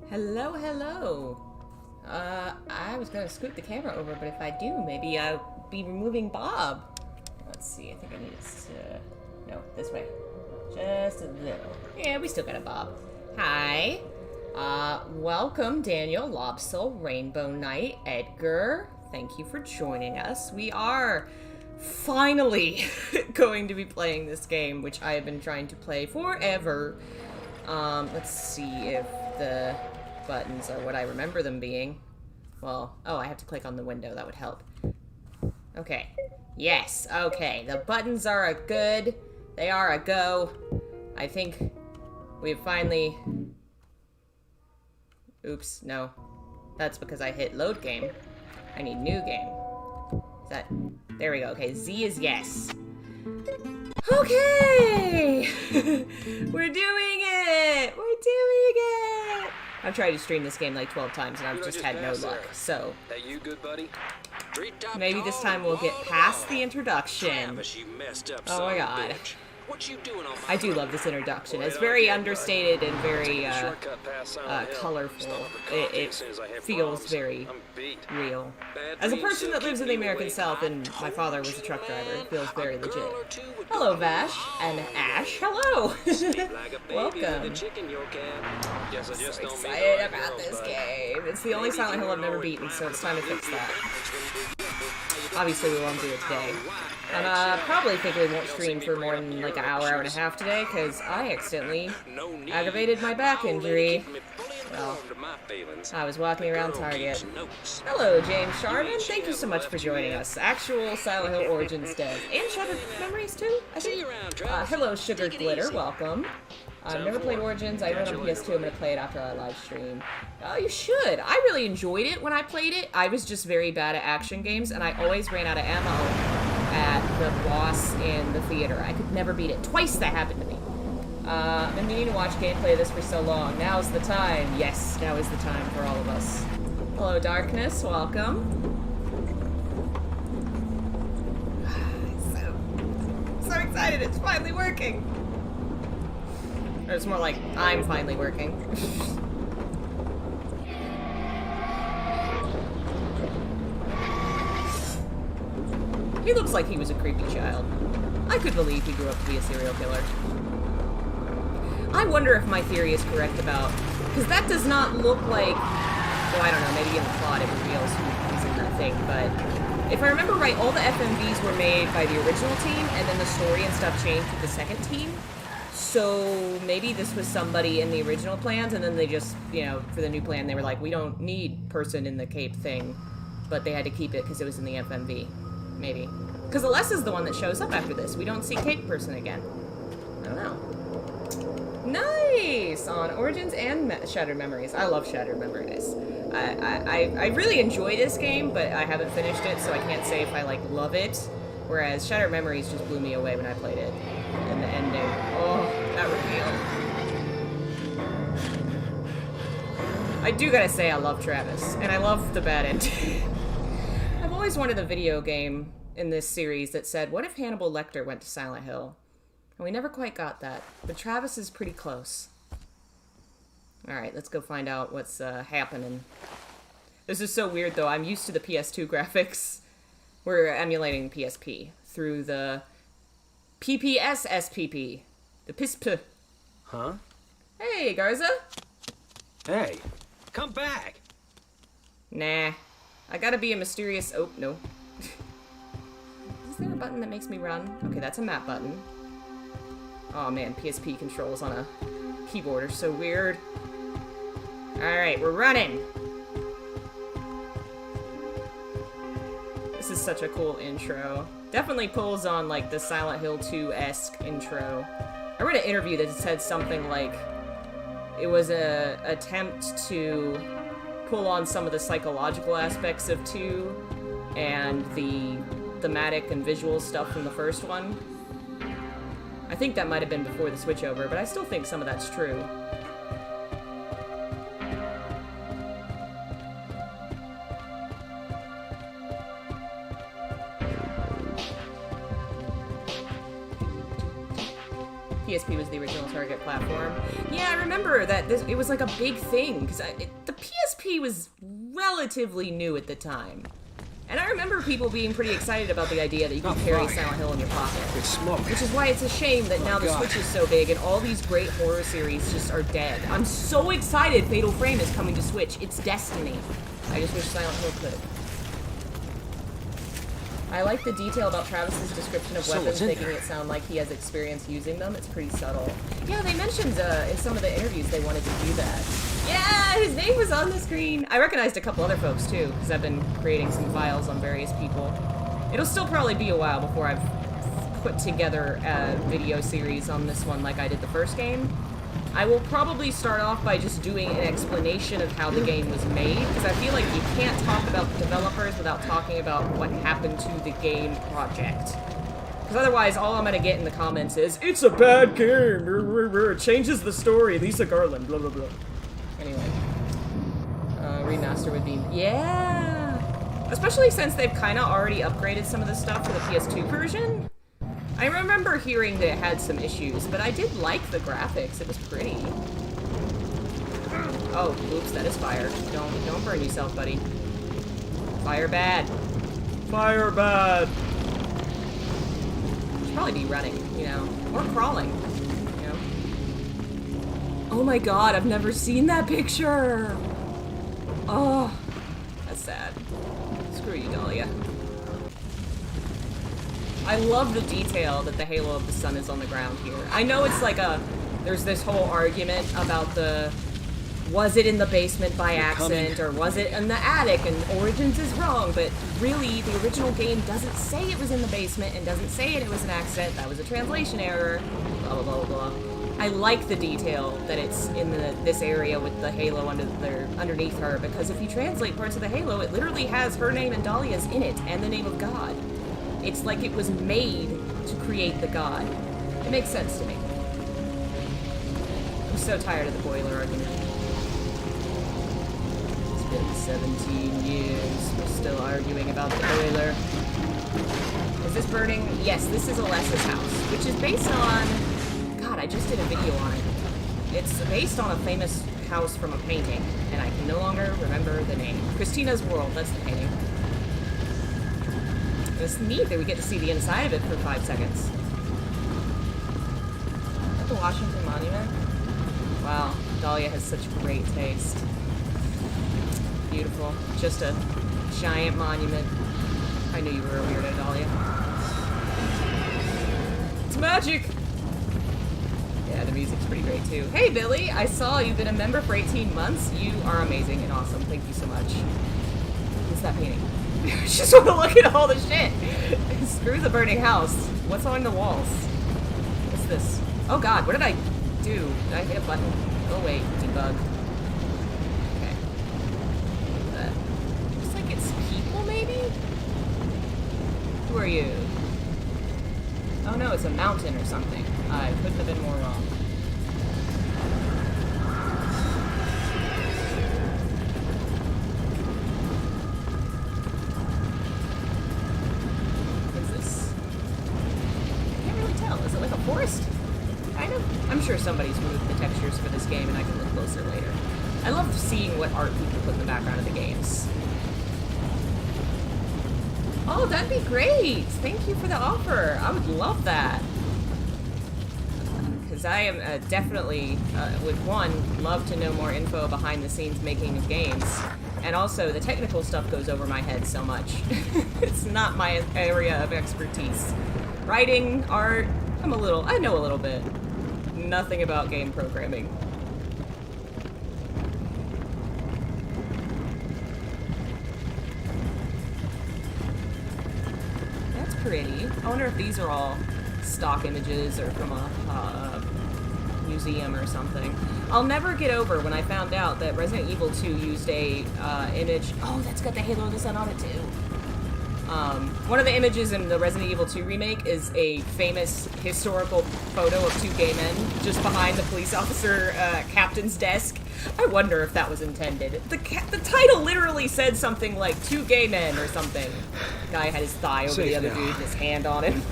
Hello, hello. I was gonna scoot the camera over, but if I do, maybe I'll be removing Bob. Let's see, I think I need to, no, this way. Just a little. Yeah, we still got a Bob. Hi. Welcome, Daniel, Lobsel, Rainbow Knight, Edgar. Thank you for joining us. We are finally going to be playing this game, which I have been trying to play forever. Let's see if the buttons are what I remember them being. Well, oh, I have to click on the window. That would help. Okay. Yes, okay. The buttons are a good. They are a go. I think we've finally... Oops, no. That's because I hit load game. I need new game. Is that... There we go. Okay, Z is yes. Okay! We're doing it! We're doing it! I've tried to stream this game like 12 times and I've just had no luck, so... Hey, you good, buddy? Maybe this time we'll get past the introduction. Oh my god. What you doing on I do love this introduction. It's very understated and very colorful. It feels very real. As a person that lives in the American South and my father was a truck driver, it feels very legit. Hello, Vash and Ash. Hello! Welcome. So excited about this game. It's the only Silent Hill I've never beaten, so it's time to fix that. Obviously, we won't do it today. And probably think we won't stream for more than like an hour, hour and a half today, because I accidentally aggravated my back injury. Well, I was walking around Target. Hello, James Sharman. Thank you so much for joining us. Actual Silent Hill Origins dev. And Shattered Memories, too, I think. Hello, Sugar Glitter. Welcome. I've never played Origins. I own it on PS2. I'm going to play it after our live stream. Oh, you should. I really enjoyed it when I played it. I was just very bad at action games, and I always ran out of ammo at the boss in the theater. I could never beat it. Twice that happened to me. I've been meaning to watch gameplay of this for so long. Now's the time. Yes, now is the time for all of us. Hello, Darkness. Welcome. So excited. It's finally working. Or it's more like I'm finally working. He looks like he was a creepy child. I could believe he grew up to be a serial killer. I wonder if my theory is correct about... Because that does not look like... Well, I don't know, maybe in the plot it reveals who's in that thing, but... If I remember right, all the FMVs were made by the original team, and then the story and stuff changed to the second team. So maybe this was somebody in the original plans, and then they just, you know, for the new plan, they were like, we don't need person in the cape thing. But they had to keep it because it was in the FMV. Maybe. Because Alessa's the one that shows up after this. We don't see Cape Person again. I don't know. Nice! On Origins and Shattered Memories. I love Shattered Memories. I really enjoy this game, but I haven't finished it, so I can't say if I, like, love it. Whereas Shattered Memories just blew me away when I played it. And the ending. Oh, that reveal. I do gotta say I love Travis. And I love the bad ending. I've always wanted a video game in this series that said, what if Hannibal Lecter went to Silent Hill? And we never quite got that. But Travis is pretty close. Alright, let's go find out what's happening. This is so weird, though. I'm used to the PS2 graphics. We're emulating PSP through the PPS SPP. The PSP. Huh? Hey, Garza. Hey, come back. Nah. I gotta be a mysterious... Oh, no. Is there a button that makes me run? Okay, that's a map button. Oh man, PSP controls on a keyboard are so weird. Alright, we're running! This is such a cool intro. Definitely pulls on, like, the Silent Hill 2-esque intro. I read an interview that said something like... It was an attempt to pull on some of the psychological aspects of 2 and the thematic and visual stuff from the first one. I think that might have been before the switchover, but I still think some of that's true. PSP was the original target platform. Yeah, I remember that it was like a big thing, because the PSP was relatively new at the time. And I remember people being pretty excited about the idea that you could carry Silent Hill in your pocket. Which is why it's a shame that now the Switch is so big and all these great horror series just are dead. I'm so excited Fatal Frame is coming to Switch. It's destiny. I just wish Silent Hill could. I like the detail about Travis's description of weapons, making it sound like he has experience using them. It's pretty subtle. Yeah, they mentioned in some of the interviews they wanted to do that. Yeah, his name was on the screen. I recognized a couple other folks too, because I've been creating some files on various people. It'll still probably be a while before I've put together a video series on this one like I did the first game. I will probably start off by just doing an explanation of how the game was made, because I feel like you can't talk about the developers without talking about what happened to the game project. Because otherwise, all I'm going to get in the comments is, it's a bad game, it changes the story, Lisa Garland, blah blah blah. Anyway. Remaster would be... Yeah! Especially since they've kind of already upgraded some of the stuff to the PS2 version. I remember hearing that it had some issues, but I did like the graphics. It was pretty. Oh, oops, that is fire. Don't burn yourself, buddy. Fire bad. Fire bad! Should probably be running, you know, or crawling, you know. Oh my god, I've never seen that picture! Oh, that's sad. Screw you, Dahlia. I love the detail that the halo of the sun is on the ground here. I know it's like there's this whole argument about was it in the basement by accident, or was it in the attic, and Origins is wrong, but really, the original game doesn't say it was in the basement, and doesn't say it was an accident, that was a translation error, blah blah blah blah. I like the detail that it's in this area with the halo underneath her, because if you translate parts of the halo, it literally has her name and Dahlia's in it, and the name of God. It's like it was made to create the god. It makes sense to me. I'm so tired of the boiler argument. It's been 17 years. We're still arguing about the boiler. Is this burning? Yes, this is Alessa's house, which is based on... God, I just did a video on it. It's based on a famous house from a painting, and I can no longer remember the name. Christina's World, that's the painting. It's neat that we get to see the inside of it for 5 seconds. Is that the Washington Monument? Wow, Dahlia has such great taste. Beautiful. Just a giant monument. I knew you were a weirdo, Dahlia. It's magic! Yeah, the music's pretty great too. Hey Billy, I saw you've been a member for 18 months. You are amazing and awesome. Thank you so much. What's that painting? I just want to look at all the shit. Screw the burning house. What's on the walls? What's this? Oh god, what did I do? Did I hit a button? Oh wait, debug. Okay. That. Looks like it's people, maybe? Who are you? Oh no, it's a mountain or something. I couldn't have been more wrong. What is this? I can't really tell. Is it like a forest? Kind of. I'm sure somebody's removed the textures for this game and I can look closer later. I love seeing what art people put in the background of the games. Oh, that'd be great! Thank you for the offer. I would love that. Because I am definitely, would one, love to know more info behind the scenes making of games. And also, the technical stuff goes over my head so much. It's not my area of expertise. Writing, art, I know a little bit. Nothing about game programming. That's pretty. I wonder if these are all stock images or from a museum or something. I'll never get over when I found out that Resident Evil 2 used a image. Oh, that's got the Halo of the Sun on it too. One of the images in the Resident Evil 2 remake is a famous historical photo of two gay men just behind the police officer captain's desk. I wonder if that was intended. The title literally said something like two gay men or something. Guy had his thigh over the other dude and his hand on him.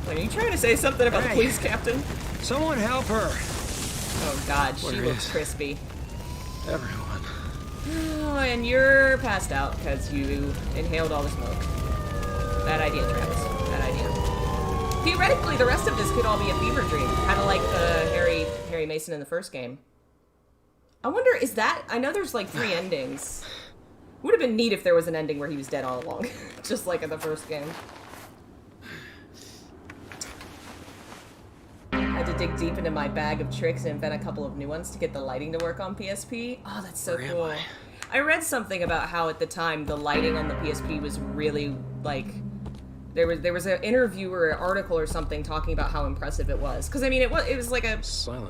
Like, are you trying to say something about the police captain? Someone help her! Oh god, she looks crispy. Everyone. Oh, and you're passed out because you inhaled all the smoke. Bad idea, Travis. Bad idea. Theoretically, the rest of this could all be a fever dream. Kind of like Harry Mason in the first game. I wonder, is that... I know there's like 3 endings. Would have been neat if there was an ending where he was dead all along. Just like in the first game. I had to dig deep into my bag of tricks and invent a couple of new ones to get the lighting to work on PSP. Oh, that's so cool. I read something about how at the time the lighting on the PSP was really, like... There was an interview or an article or something talking about how impressive it was. Because, I mean, it was like a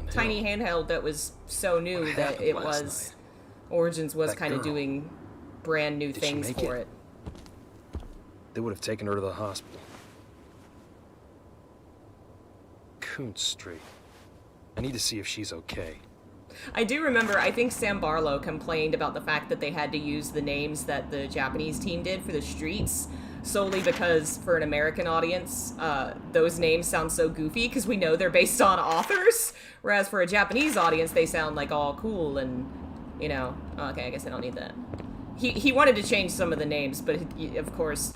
tiny handheld that was so new that it was... Origins was kind of doing brand new things for it. They would have taken her to the hospital. Coon Street. I need to see if she's okay. I do remember, I think Sam Barlow complained about the fact that they had to use the names that the Japanese team did for the streets, solely because for an American audience, those names sound so goofy because we know they're based on authors, whereas for a Japanese audience, they sound like all cool and, you know, okay, I guess I don't need that. He wanted to change some of the names, but of course,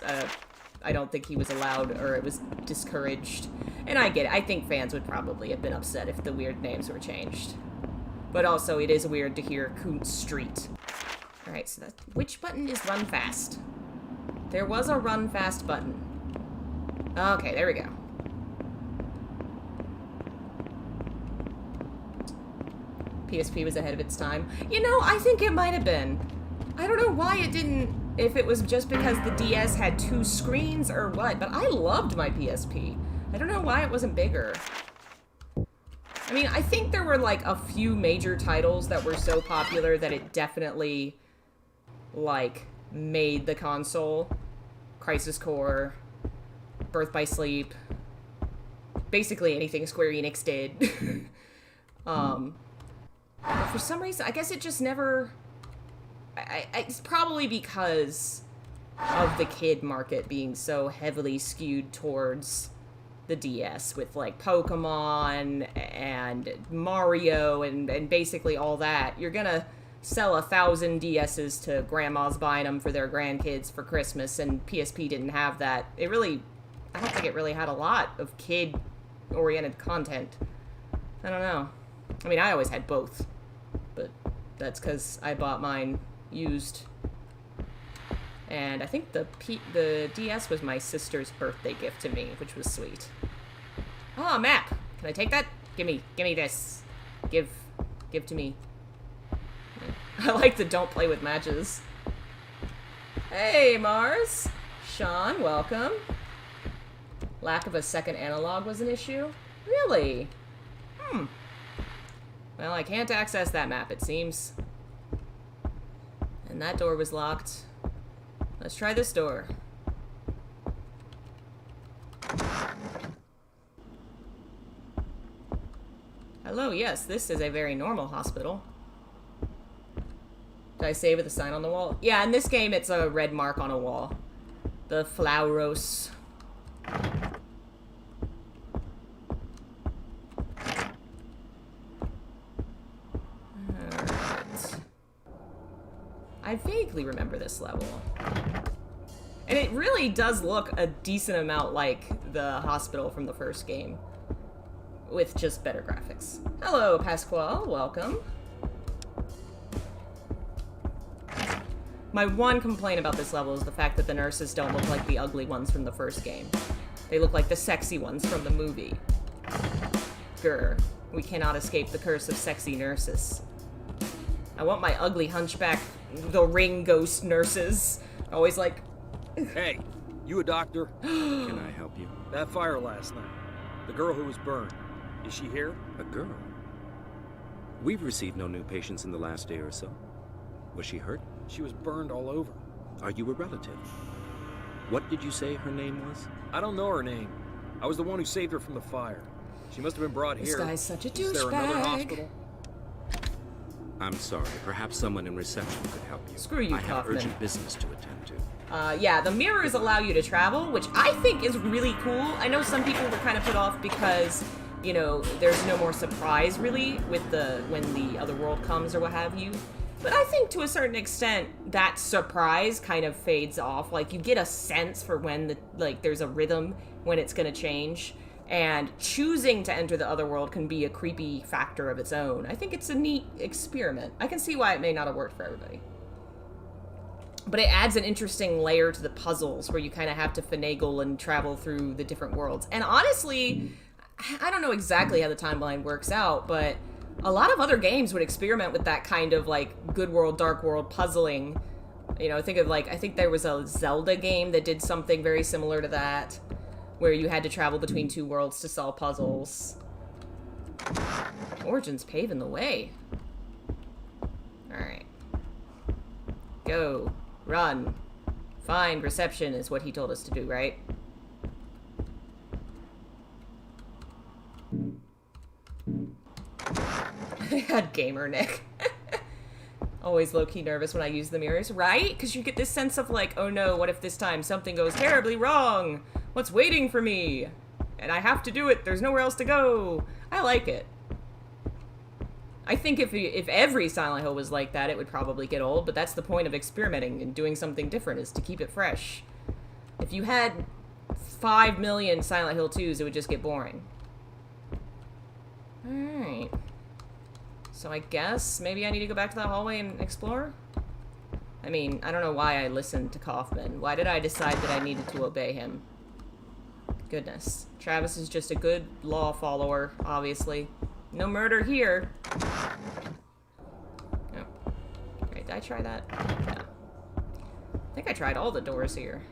I don't think he was allowed, or it was discouraged. And I get it. I think fans would probably have been upset if the weird names were changed. But also, it is weird to hear Kuntz Street. Alright, so which button is run fast? There was a run fast button. Okay, there we go. PSP was ahead of its time. You know, I think it might have been. I don't know why it didn't, if it was just because the DS had 2 screens or what, but I loved my PSP. I don't know why it wasn't bigger. I mean, I think there were like a few major titles that were so popular that it definitely, like, made the console. Crisis Core, Birth by Sleep, basically anything Square Enix did. But for some reason, I guess it just never... it's probably because of the kid market being so heavily skewed towards the DS with like Pokemon and Mario and basically all that. You're gonna sell 1,000 DSs to grandmas buying them for their grandkids for Christmas, and PSP didn't have that. I don't think it really had a lot of kid-oriented content. I don't know. I mean, I always had both, but that's because I bought mine used. And I think the DS was my sister's birthday gift to me, which was sweet. Oh, a map! Can I take that? Gimme this. Give to me. I like the don't play with matches. Hey, Mars! Sean, welcome. Lack of a second analog was an issue? Really? Well, I can't access that map, it seems. And that door was locked. Let's try this door. Hello, yes, this is a very normal hospital. Did I save with a sign on the wall? Yeah, in this game, it's a red mark on a wall. The Flauros. Alright. I vaguely remember this level. And it really does look a decent amount like the hospital from the first game. With just better graphics. Hello, Pasquale. Welcome. My one complaint about this level is the fact that the nurses don't look like the ugly ones from the first game. They look like the sexy ones from the movie. Grr. We cannot escape the curse of sexy nurses. I want my ugly hunchback, the ring ghost nurses. Always like... Hey, you a doctor? Can I help you? That fire last night. The girl who was burned. Is she here? A girl? We've received no new patients in the last day or so. Was she hurt? She was burned all over. Are you a relative? What did you say her name was? I don't know her name. I was the one who saved her from the fire. She must have been brought here. This guy's such a Is there another douchebag. hospital? I'm sorry. Perhaps someone in reception could help you. Screw you, I have Kaufman. urgent business to attend to. Yeah, the mirrors allow you to travel, which I think is really cool. I know some people were kind of put off because, you know, there's no more surprise, really, with when the other world comes or what have you. But I think to a certain extent, that surprise kind of fades off. Like, you get a sense for when there's a rhythm when it's gonna change. And choosing to enter the other world can be a creepy factor of its own. I think it's a neat experiment. I can see why it may not have worked for everybody. But it adds an interesting layer to the puzzles where you kind of have to finagle and travel through the different worlds. And honestly, I don't know exactly how the timeline works out, but a lot of other games would experiment with that kind of like good world, dark world puzzling. You know, I think there was a Zelda game that did something very similar to that, where you had to travel between two worlds to solve puzzles. Origin's paving the way. Alright. Go. Run. Find reception is what he told us to do, right? I had gamer Nick. Always low-key nervous when I use the mirrors, right? Because you get this sense of like, oh no, what if this time something goes terribly wrong? What's waiting for me? And I have to do it. There's nowhere else to go. I like it. I think if every Silent Hill was like that, it would probably get old, but that's the point of experimenting and doing something different, is to keep it fresh. If you had 5 million Silent Hill 2s, it would just get boring. Alright. So I guess maybe I need to go back to that hallway and explore? I mean, I don't know why I listened to Kaufman. Why did I decide that I needed to obey him? Goodness. Travis is just a good law follower, obviously. No murder here. Oh. Wait, did I try that? Yeah. I think I tried all the doors here.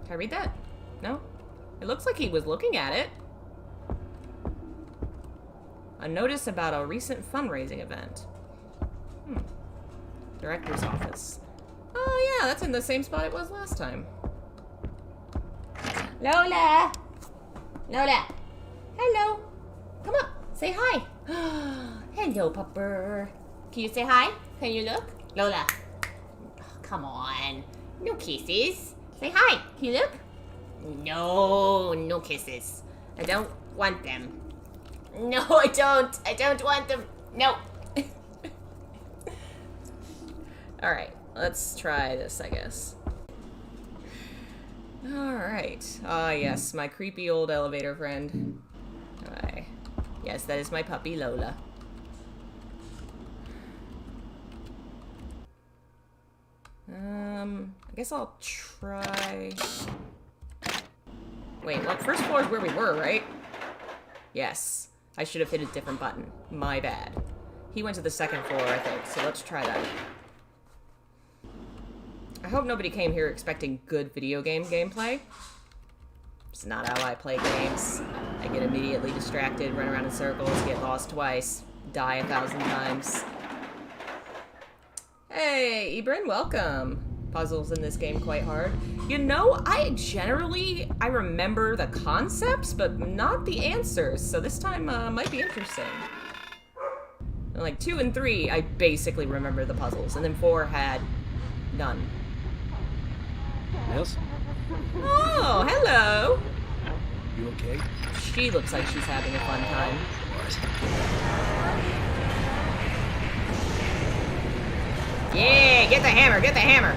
Can I read that? No? It looks like he was looking at it. A notice about a recent fundraising event. Director's office. Oh yeah, that's in the same spot it was last time. Lola! Lola! Hello! Come up! Say hi. Hello, pupper. Can you say hi? Can you look? Lola. Oh, come on. No kisses. Say hi. Can you look? No, no kisses. I don't want them. No, I don't. I don't want them. No. Alright, let's try this, I guess. Alright. Ah, yes, my creepy old elevator friend. Hi. Yes, that is my puppy, Lola. I guess I'll try... Wait, well, first floor is where we were, right? Yes. I should have hit a different button. My bad. He went to the second floor, I think, so let's try that. I hope nobody came here expecting good video game gameplay. It's not how I play games. I get immediately distracted, run around in circles, get lost twice, die 1,000 times. Hey, Ibrin, welcome. Puzzles in this game quite hard. You know, I remember the concepts, but not the answers, so this time might be interesting. Like 2 and 3, I basically remember the puzzles, and then 4 had none. Yes? Oh, hello! You okay? She looks like she's having a fun time. Yeah, get the hammer, get the hammer!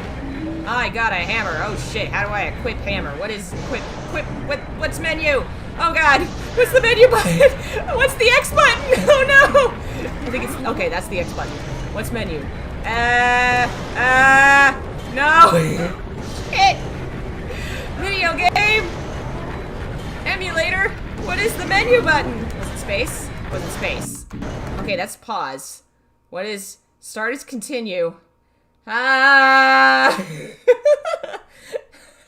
I got a hammer. Oh shit, how do I equip hammer? What is equip, what's menu? Oh god, what's the menu button? What's the X button? Oh no! I think it's, okay, that's the X button. What's menu? No! Shit! Video game! Emulator! What is the menu button? Was it space? Was it space? Okay, that's pause. What is, start is continue. Ah!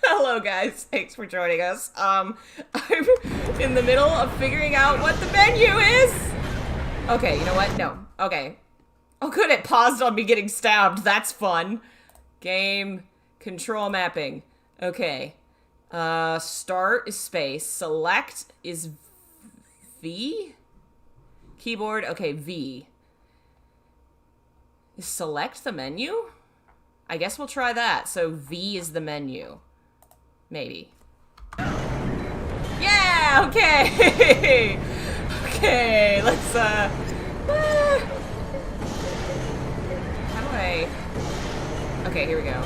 Hello guys, thanks for joining us. I'm in the middle of figuring out what the menu is! Okay, you know what? No. Okay. Oh good, it paused on me getting stabbed. That's fun. Game. Control mapping. Okay. Start is space. Select is V? Keyboard, okay, V. Is select the menu? I guess we'll try that. So V is the menu. Maybe. Yeah, okay! Okay, let's, how do I... Okay, here we go.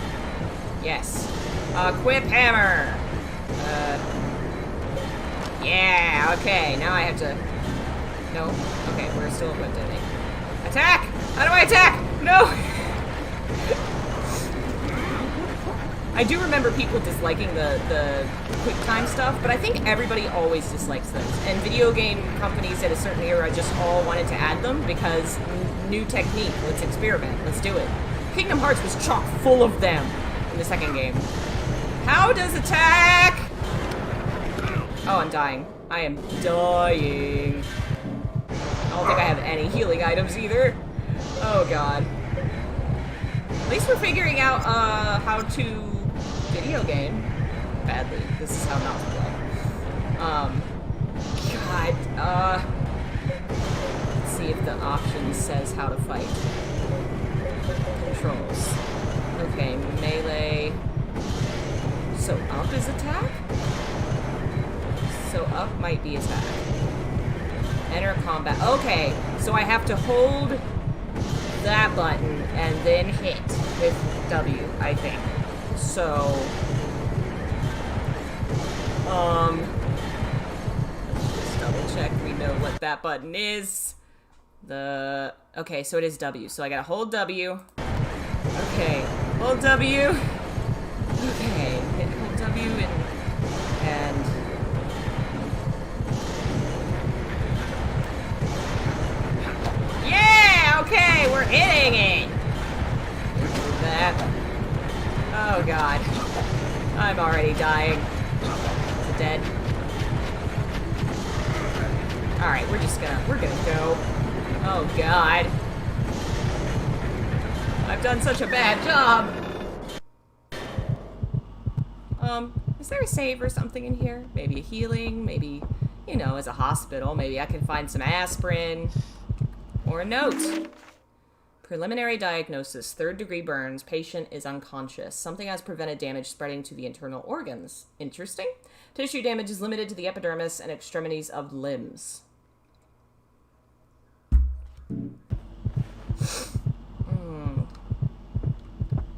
Yes. Equip hammer! Yeah, okay, now I have to... No? Okay, we're still equipped, I think. Attack! How do I attack? No! I do remember people disliking the quick time stuff, but I think everybody always dislikes those. And video game companies at a certain era just all wanted to add them because new technique, let's experiment, let's do it. Kingdom Hearts was chock full of them in the second game. How does attack? Oh, I'm dying. I am dying. I don't think I have any healing items either. Oh god. At least we're figuring out how to video game badly. This is how not to play. God, let's see if the option says how to fight. Controls. Okay, melee. So up is attack? So up might be attack. Enter combat. Okay, so I have to hold that button and then hit with W, I think. So, just double check we know what that button is. Okay, so it is W. So I gotta hold W. Okay, hold W. Okay, hold W and yeah, okay, we're hitting it. That. Oh god. I'm already dying. Is it dead? Alright, we're gonna go. Oh god. I've done such a bad job. Is there a save or something in here? Maybe a healing, maybe, you know, as a hospital, maybe I can find some aspirin or a note. Preliminary diagnosis, 3rd-degree burns. Patient is unconscious. Something has prevented damage spreading to the internal organs. Interesting. Tissue damage is limited to the epidermis and extremities of limbs.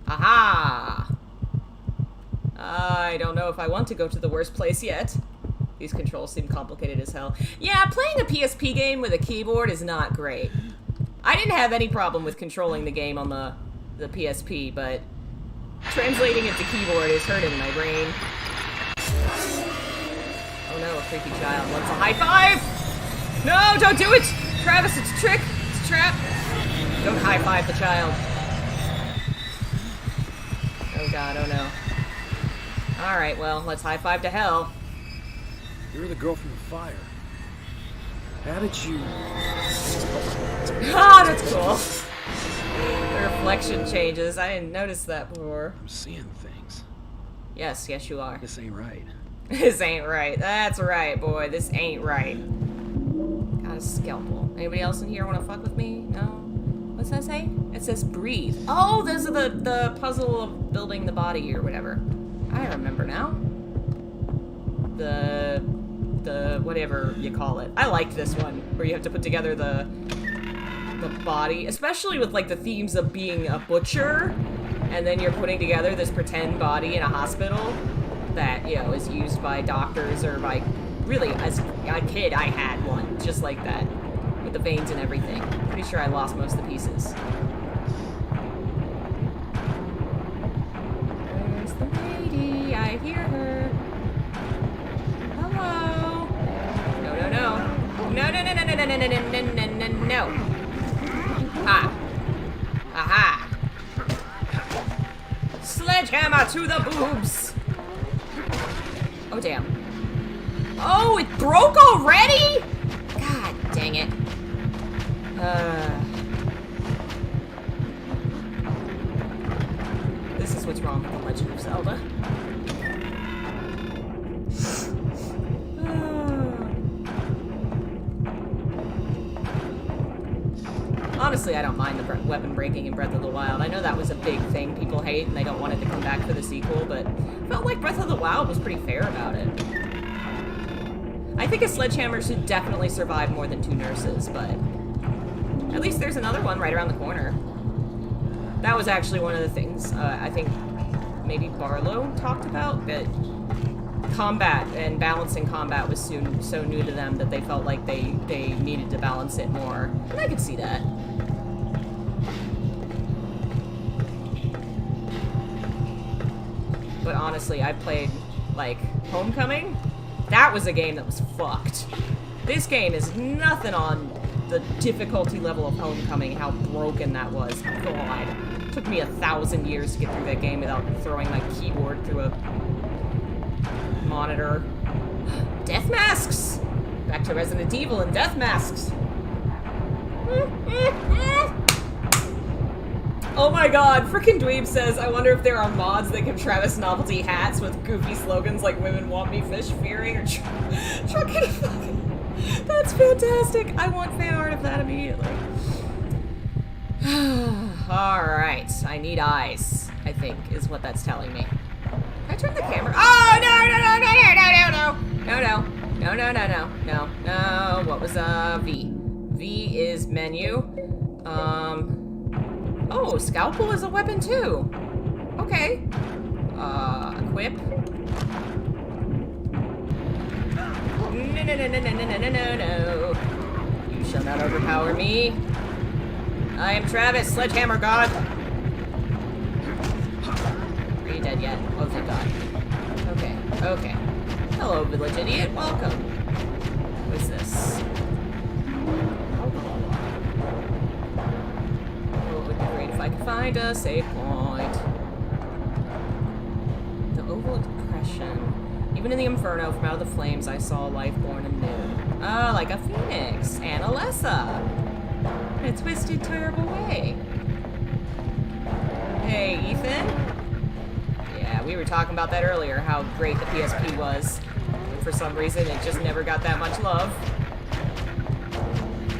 Aha! I don't know if I want to go to the worst place yet. These controls seem complicated as hell. Yeah, playing a PSP game with a keyboard is not great. I didn't have any problem with controlling the game on the PSP, but translating it to keyboard is hurting my brain. Oh no, a creepy child wants a high five! No, don't do it! Travis, it's a trick! It's a trap! Don't high five the child. Oh god, oh no. Alright, well, let's high five to hell. You're the girl from the fire. How did you... Ah, that's cool. The reflection changes. I didn't notice that before. I'm seeing things. Yes, yes you are. This ain't right. This ain't right. That's right, boy. This ain't right. Got a scalpel. Anybody else in here want to fuck with me? No? What's that say? It says breathe. Oh, those are the puzzle of building the body or whatever. I remember now. The whatever you call it. I like this one, where you have to put together the body, especially with like the themes of being a butcher, and then you're putting together this pretend body in a hospital that, you know, is used by doctors or by, really, as a kid I had one just like that, with the veins and everything. Pretty sure I lost most of the pieces. There's the lady, I hear her. Hello. No, no, no. No, no, no, no, no, no, no, no, no, no, no, no. Ha. Aha. Sledgehammer to the boobs. Oh, damn. Oh, it broke already? God dang it. This is what's wrong with The Legend of Zelda. Honestly, I don't mind the weapon breaking in Breath of the Wild. I know that was a big thing people hate and they don't want it to come back for the sequel, but I felt like Breath of the Wild was pretty fair about it. I think a sledgehammer should definitely survive more than 2 nurses, but at least there's another one right around the corner. That was actually one of the things I think maybe Barlow talked about, that combat and balancing combat was so new to them that they felt like they needed to balance it more. And I could see that. But honestly, I've played, like, Homecoming. That was a game that was fucked. This game is nothing on the difficulty level of Homecoming, how broken that was. God. It took me 1,000 years to get through that game without throwing my keyboard through a monitor. Death masks! Back to Resident Evil and death masks. Oh my god, frickin' Dweeb says, I wonder if there are mods that give Travis novelty hats with goofy slogans like women want me fish fearing or trucking fucking. That's fantastic. I want fan art of that immediately. Alright, I need eyes, I think, is what that's telling me. Can I turn the camera? Oh, no, no, no, no, no, no, no, no, no, no, no, no, no, no, what was, V? V is menu. Oh, scalpel is a weapon too. Okay. Equip. No, no, no, no, no, no, no, no, no. You shall not overpower me. I am Travis, Sledgehammer God. Are you dead yet? Oh, thank God. Okay, okay. Hello, village idiot. Welcome. What is this? Oh, it would be great if I could find a save point. The Oval Depression. Even in the Inferno, from out of the flames, I saw life born anew. Ah, like a phoenix. And Alessa. In a twisted, terrible way. Hey, Ethan? Yeah, we were talking about that earlier, how great the PSP was with for some reason. It just never got that much love.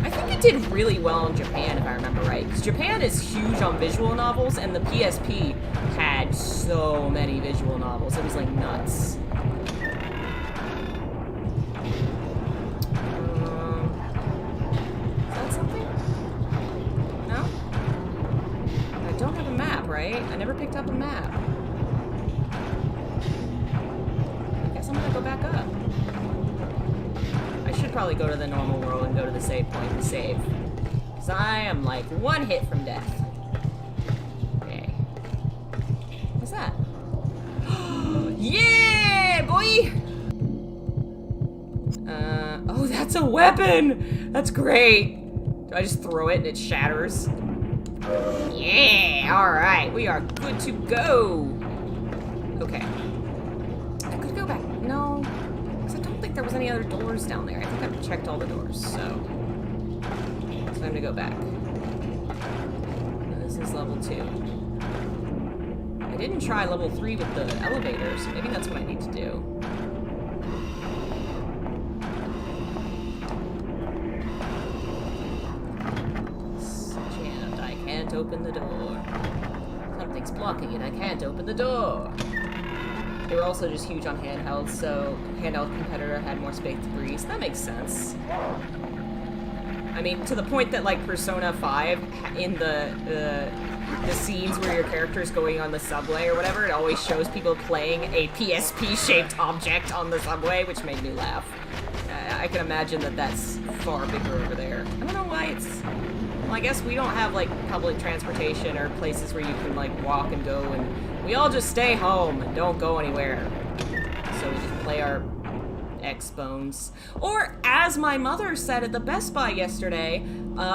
I think it did really well in Japan, if I remember right. Because Japan is huge on visual novels, and the PSP had so many visual novels. It was like nuts. Is that something? No? I don't have a map, right? I never picked up a map. I guess I'm gonna go back up. I should probably go to the normal world and go to the save point and save. Because I am like one hit from death. Okay. What's that? Yeah, boy! Oh, that's a weapon! That's great! Do I just throw it and it shatters? Yeah! Alright, we are good to go! Okay. I could go back. No. Because I don't think there was any other doors down there. I think I've checked all the doors, so... It's time to go back. This is level 2. I didn't try level 3 with the elevator, so maybe that's what I need to do. Jammed. I can't open the door. Something's blocking it. I can't open the door. They were also just huge on handhelds, so handheld competitor had more space to breathe. That makes sense. I mean, to the point that, like, Persona 5, in the scenes where your character's going on the subway or whatever, it always shows people playing a PSP-shaped object on the subway, which made me laugh. I can imagine that that's far bigger over there. I don't know why it's... Well, I guess we don't have, like, public transportation or places where you can, like, walk and go, and we all just stay home and don't go anywhere. So we just play our X-Bones. Or, as my mother said at the Best Buy yesterday,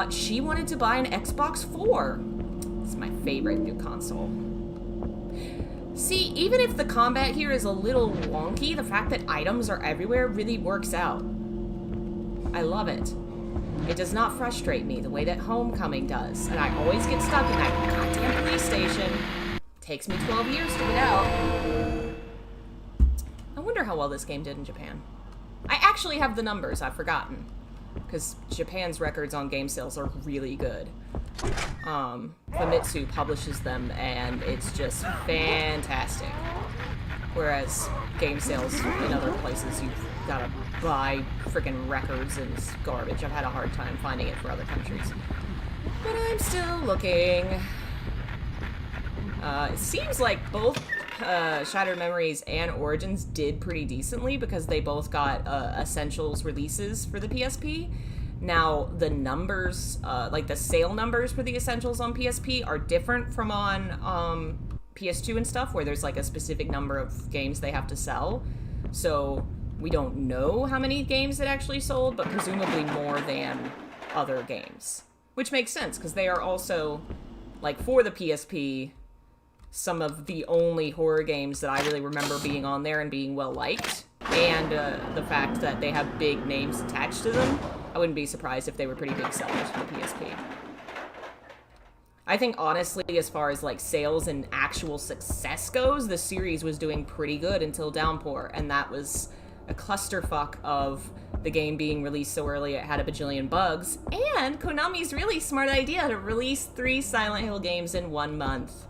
she wanted to buy an Xbox 4. It's my favorite new console. See, even if the combat here is a little wonky, the fact that items are everywhere really works out. I love it. It does not frustrate me the way that Homecoming does, and I always get stuck in that goddamn police station. It takes me 12 years to get out. I wonder how well this game did in Japan. I actually have the numbers, I've forgotten. Because Japan's records on game sales are really good. Famitsu publishes them, and it's just fantastic. Whereas game sales in other places, you've gotta buy freaking records and it's garbage. I've had a hard time finding it for other countries. But I'm still looking. It seems like both Shattered Memories and Origins did pretty decently because they both got Essentials releases for the PSP. Now, the numbers, like the sale numbers for the Essentials on PSP are different from on PS2 and stuff, where there's like a specific number of games they have to sell. So we don't know how many games it actually sold, but presumably more than other games. Which makes sense, because they are also, like, for the PSP, some of the only horror games that I really remember being on there and being well-liked. And the fact that they have big names attached to them, I wouldn't be surprised if they were pretty big sellers for the PSP. I think, honestly, as far as, like, sales and actual success goes, the series was doing pretty good until Downpour, and that was a clusterfuck of the game being released so early it had a bajillion bugs, and Konami's really smart idea to release 3 Silent Hill games in 1 month.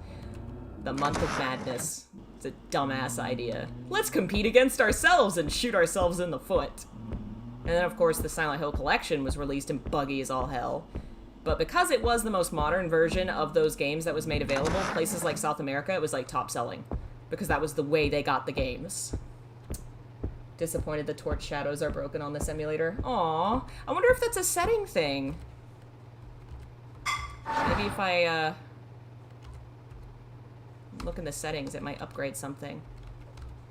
The month of madness. It's a dumbass idea. Let's compete against ourselves and shoot ourselves in the foot. And then, of course, the Silent Hill Collection was released and buggy as all hell. But because it was the most modern version of those games that was made available, places like South America, it was like top selling. Because that was the way they got the games. Disappointed the torch shadows are broken on this emulator. Aww. I wonder if that's a setting thing. Maybe if I, look in the settings, it might upgrade something.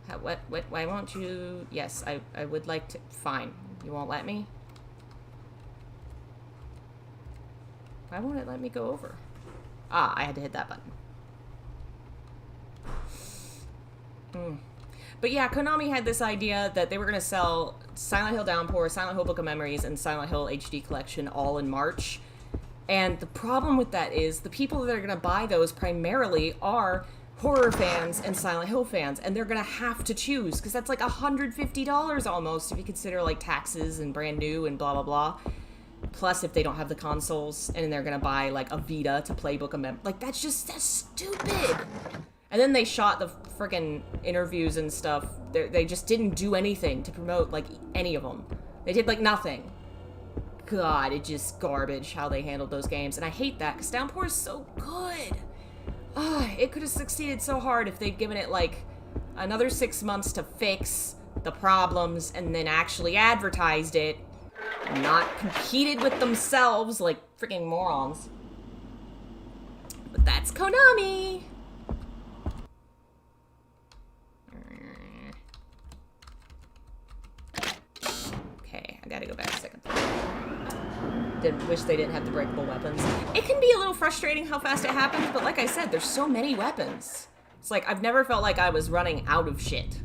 Why won't you... Yes, I would like to... Fine. You won't let me? Why won't it let me go over? Ah, I had to hit that button. But yeah, Konami had this idea that they were going to sell Silent Hill Downpour, Silent Hill Book of Memories, and Silent Hill HD Collection all in March. And the problem with that is the people that are going to buy those primarily are horror fans and Silent Hill fans, and they're gonna have to choose, because that's like $150 almost, if you consider like taxes and brand new and blah blah blah. Plus, if they don't have the consoles, and they're gonna buy like a Vita to play Book of Memories, like that's stupid. And then they shot the freaking interviews and stuff. They just didn't do anything to promote like any of them. They did like nothing. God, it's just garbage how they handled those games, and I hate that because Downpour is so good. It could have succeeded so hard if they'd given it like another 6 months to fix the problems and then actually advertised it, not competed with themselves like freaking morons. But that's Konami. Okay, I gotta go back a second. Wish they didn't have the breakable weapons. It can be a little frustrating how fast it happens, but like I said, there's so many weapons. It's like, I've never felt like I was running out of shit.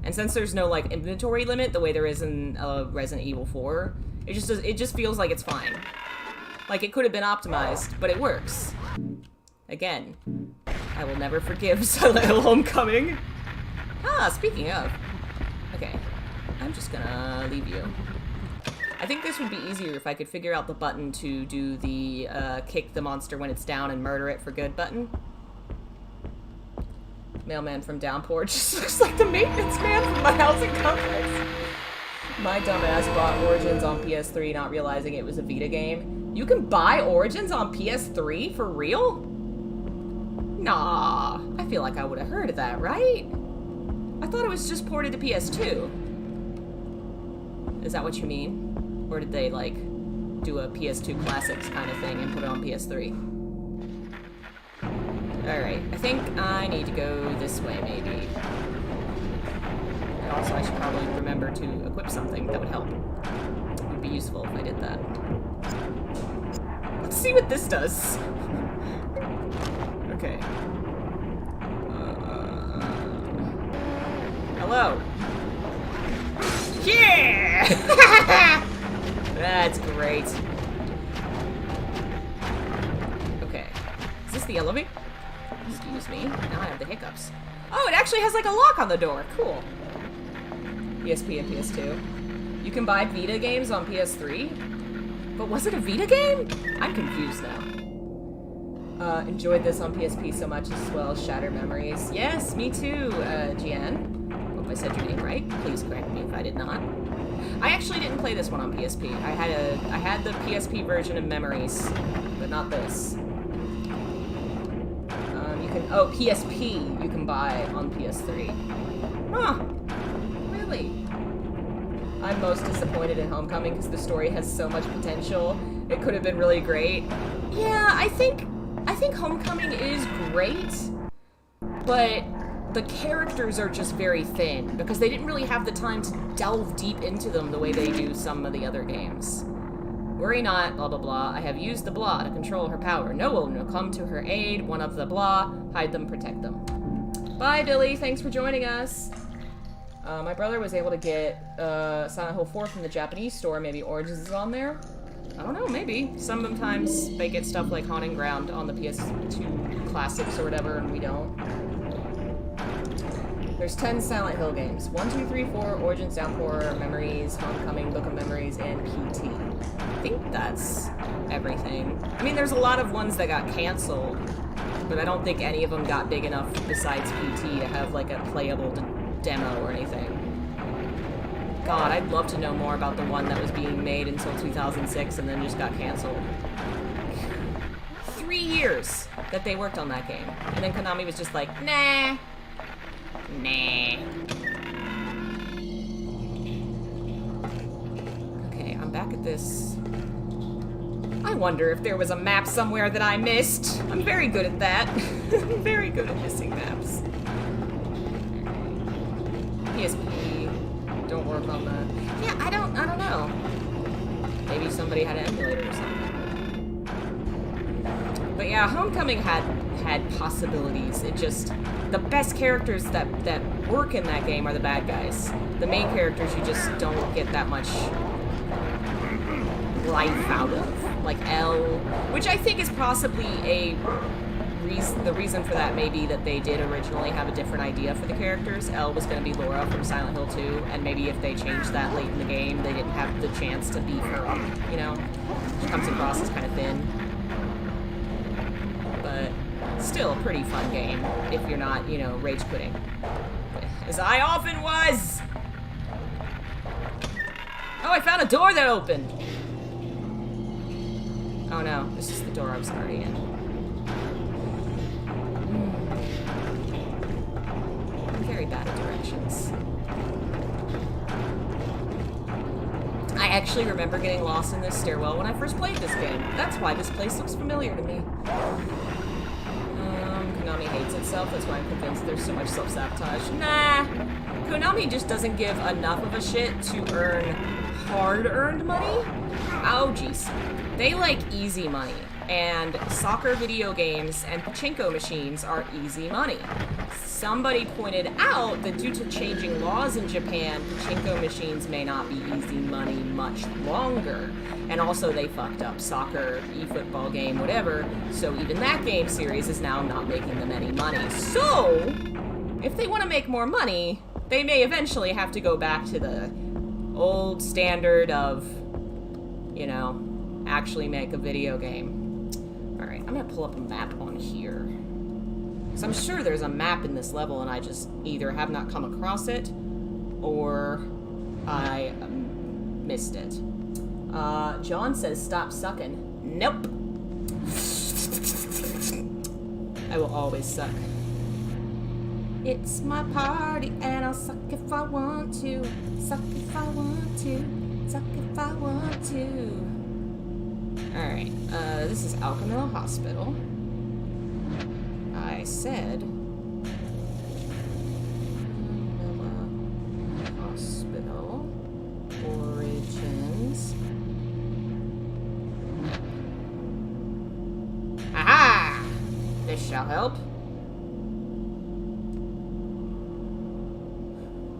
And since there's no, like, inventory limit, the way there is in Resident Evil 4, it just feels like it's fine. Like, it could have been optimized, but it works. Again, I will never forgive Silent Hill Homecoming. Speaking of. Okay, I'm just gonna leave you. I think this would be easier if I could figure out the button to do the kick the monster when it's down and murder it for good button. Mailman from Downpour just looks like the maintenance man from my housing complex. My dumbass bought Origins on PS3 not realizing it was a Vita game. You can buy Origins on PS3? For real? Nah, I feel like I would have heard of that, right? I thought it was just ported to PS2. Is that what you mean? Or did they, like, do a PS2 Classics kind of thing and put it on PS3? Alright, I think I need to go this way, maybe. And also, I should probably remember to equip something that would help. It would be useful if I did that. Let's see what this does. Okay. Hello. Yeah! That's great. Okay. Is this the elevator? Excuse me. Now I have the hiccups. Oh, it actually has like a lock on the door. Cool. PSP and PS2. You can buy Vita games on PS3? But was it a Vita game? I'm confused now. Enjoyed this on PSP so much as well. Shattered Memories. Yes, me too, Gian. Hope I said your name right. Please correct me if I did not. I actually didn't play this one on PSP. I had the PSP version of Memories, but not this. PSP you can buy on PS3. Huh. Really? I'm most disappointed in Homecoming because the story has so much potential. It could have been really great. Yeah, I think Homecoming is great, but the characters are just very thin because they didn't really have the time to delve deep into them the way they do some of the other games. Worry not, blah blah blah. I have used the blah to control her power. No one will come to her aid. One of the blah. Hide them, protect them. Bye, Billy. Thanks for joining us. My brother was able to get Silent Hill 4 from the Japanese store. Maybe Origins is on there? I don't know, maybe. Sometimes they get stuff like Haunting Ground on the PS2 Classics or whatever, and we don't. There's 10 Silent Hill games. 1, 2, 3, 4, Origins, Downpour, Memories, Homecoming, Book of Memories, and PT. I think that's everything. I mean, there's a lot of ones that got canceled, but I don't think any of them got big enough besides PT to have, like, a playable demo or anything. God, I'd love to know more about the one that was being made until 2006 and then just got canceled. 3 years that they worked on that game. And then Konami was just like, nah. Nah. Okay, I'm back at this. I wonder if there was a map somewhere that I missed. I'm very good at that. I'm very good at missing maps. PSP don't work on that. Yeah, I don't know. Maybe somebody had an emulator or something. But yeah, Homecoming had possibilities. It just, the best characters that work in that game are the bad guys. The main characters you just don't get that much life out of. Like Elle, which I think is possibly a the reason for that may be that they did originally have a different idea for the characters. Elle was going to be Laura from Silent Hill 2, and maybe if they changed that late in the game, they didn't have the chance to beef her up, you know? She comes across as kind of thin. But still a pretty fun game if you're not, you know, rage quitting. As I often was! Oh, I found a door that opened! Oh no, this is the door I was already in. Very bad at directions. I actually remember getting lost in this stairwell when I first played this game. That's why this place looks familiar to me. Konami hates itself, that's why I'm convinced there's so much self-sabotage. Nah! Konami just doesn't give enough of a shit to earn hard-earned money? Oh, jeez. They like easy money, and soccer video games and pachinko machines are easy money. Somebody pointed out that due to changing laws in Japan, pachinko machines may not be easy money much longer. And also they fucked up soccer, e-football game, whatever, so even that game series is now not making them any money. So, if they want to make more money, they may eventually have to go back to the old standard of, you know, actually make a video game. Alright, I'm gonna pull up a map on here. So I'm sure there's a map in this level and I just either have not come across it or I missed it. John says stop sucking. Nope. I will always suck. It's my party and I'll suck if I want to. Suck if I want to. Suck if I want to. Alright, this is Alchemilla Hospital. I said Alchemilla Hospital. Origins. Aha! This shall help.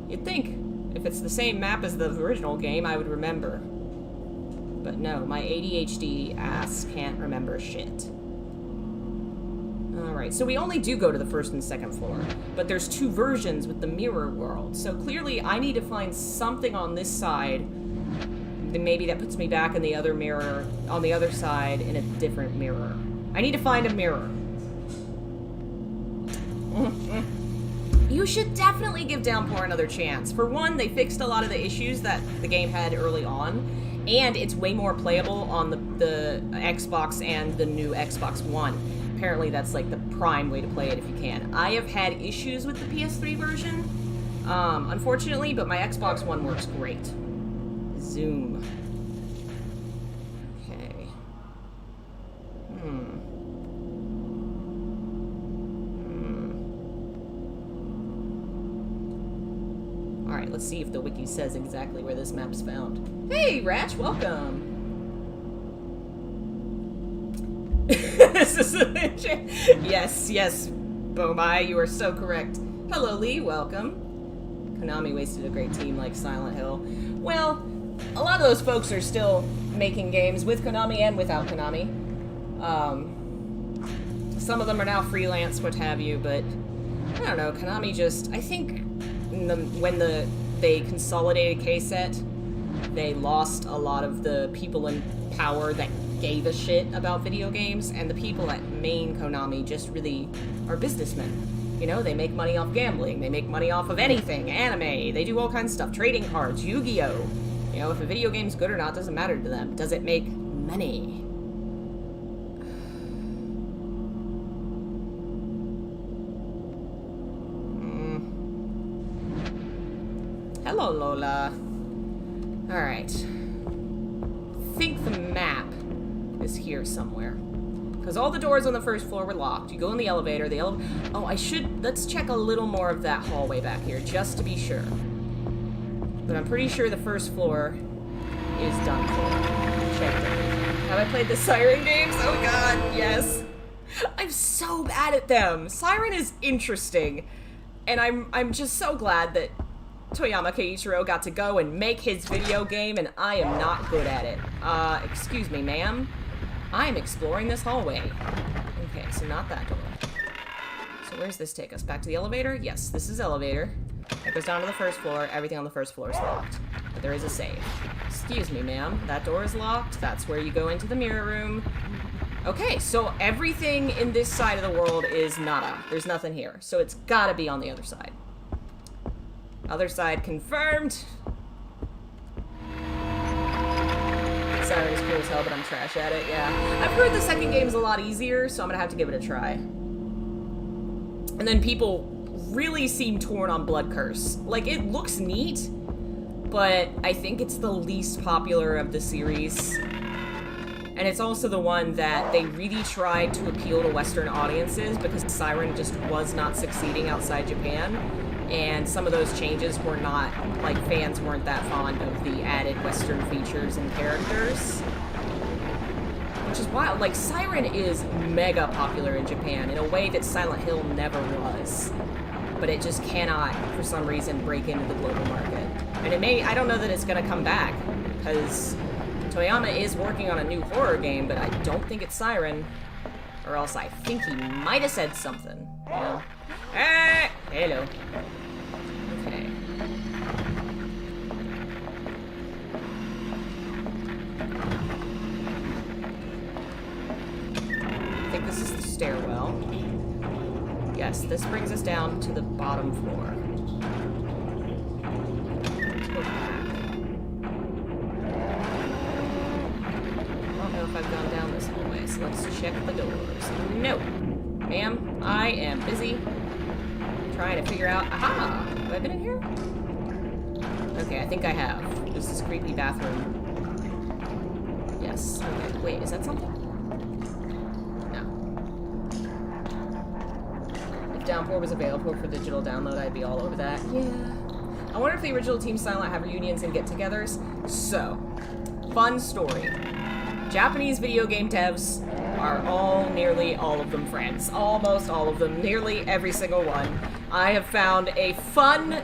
You'd think, if it's the same map as the original game, I would remember. But no, my ADHD ass can't remember shit. Alright, so we only do go to the first and second floor, but there's two versions with the mirror world, so clearly I need to find something on this side, then maybe that puts me back in the other mirror, on the other side in a different mirror. I need to find a mirror. You should definitely give Downpour another chance. For one, they fixed a lot of the issues that the game had early on, and it's way more playable on the Xbox and the new Xbox One. Apparently that's like the prime way to play it if you can. I have had issues with the PS3 version, unfortunately, but my Xbox One works great. Zoom. Okay. Alright, let's see if the wiki says exactly where this map's found. Hey, Ratch, welcome! This is yes, yes, Bomai, you are so correct. Hello, Lee, welcome. Konami wasted a great team like Silent Hill. Well, a lot of those folks are still making games with Konami and without Konami. Some of them are now freelance, what have you, but I don't know, Konami just, I think when they consolidated K-Set, they lost a lot of the people in power that gave a shit about video games, and the people at main Konami just really are businessmen. You know, they make money off gambling, they make money off of anything, anime, they do all kinds of stuff, trading cards, Yu-Gi-Oh! You know, if a video game's good or not doesn't matter to them. Does it make money? Hello, Lola. Alright. I think the map is here somewhere. Because all the doors on the first floor were locked. You go in the elevator, oh, let's check a little more of that hallway back here, just to be sure. But I'm pretty sure the first floor is done for. Checked everything. Have I played the Siren games? Oh god, yes. I'm so bad at them. Siren is interesting. And I'm just so glad that Toyama Keiichiro got to go and make his video game, and I am not good at it. Excuse me, ma'am. I'm exploring this hallway. Okay, so not that door. So where's this take us? Back to the elevator? Yes, this is elevator. That goes down to the first floor. Everything on the first floor is locked. But there is a safe. Excuse me, ma'am. That door is locked. That's where you go into the mirror room. Okay, so everything in this side of the world is nada. There's nothing here. So it's gotta be on the other side. Other side confirmed. Siren is cool as hell, but I'm trash at it, yeah. I've heard the second game's a lot easier, so I'm gonna have to give it a try. And then people really seem torn on Blood Curse. Like, it looks neat, but I think it's the least popular of the series. And it's also the one that they really tried to appeal to Western audiences because Siren just was not succeeding outside Japan. And some of those changes were not, like, fans weren't that fond of the added Western features and characters. Which is wild. Like, Siren is mega popular in Japan in a way that Silent Hill never was. But it just cannot, for some reason, break into the global market. And it may, I don't know that it's gonna come back, because Toyama is working on a new horror game, but I don't think it's Siren. Or else I think he might have said something. You know? Ah, hello. Okay. I think this is the stairwell. Yes, this brings us down to the bottom floor. Let's go back. I don't know if I've gone down this hallway, so let's check the doors. No. Ma'am, I am busy trying to figure out... Aha! Have I been in here? Okay, I think I have. This is creepy bathroom. Yes. Okay, wait, is that something? No. If Downpour was available for digital download, I'd be all over that. Yeah. I wonder if the original Team Silent have reunions and get-togethers. So, fun story. Japanese video game devs are nearly all of them friends. Almost all of them. Nearly every single one. I have found a fun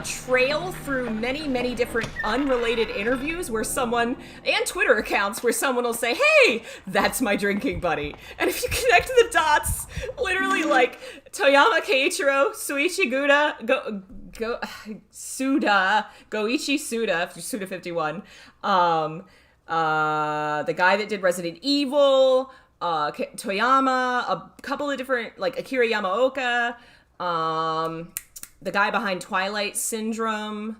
trail through many, many different unrelated interviews where someone, and Twitter accounts, where someone will say, hey, that's my drinking buddy. And if you connect the dots, literally like Toyama Keiichiro, Suichi Goichi Suda, Suda 51, the guy that did Resident Evil, Toyama, a couple of different, like Akira Yamaoka, the guy behind Twilight Syndrome,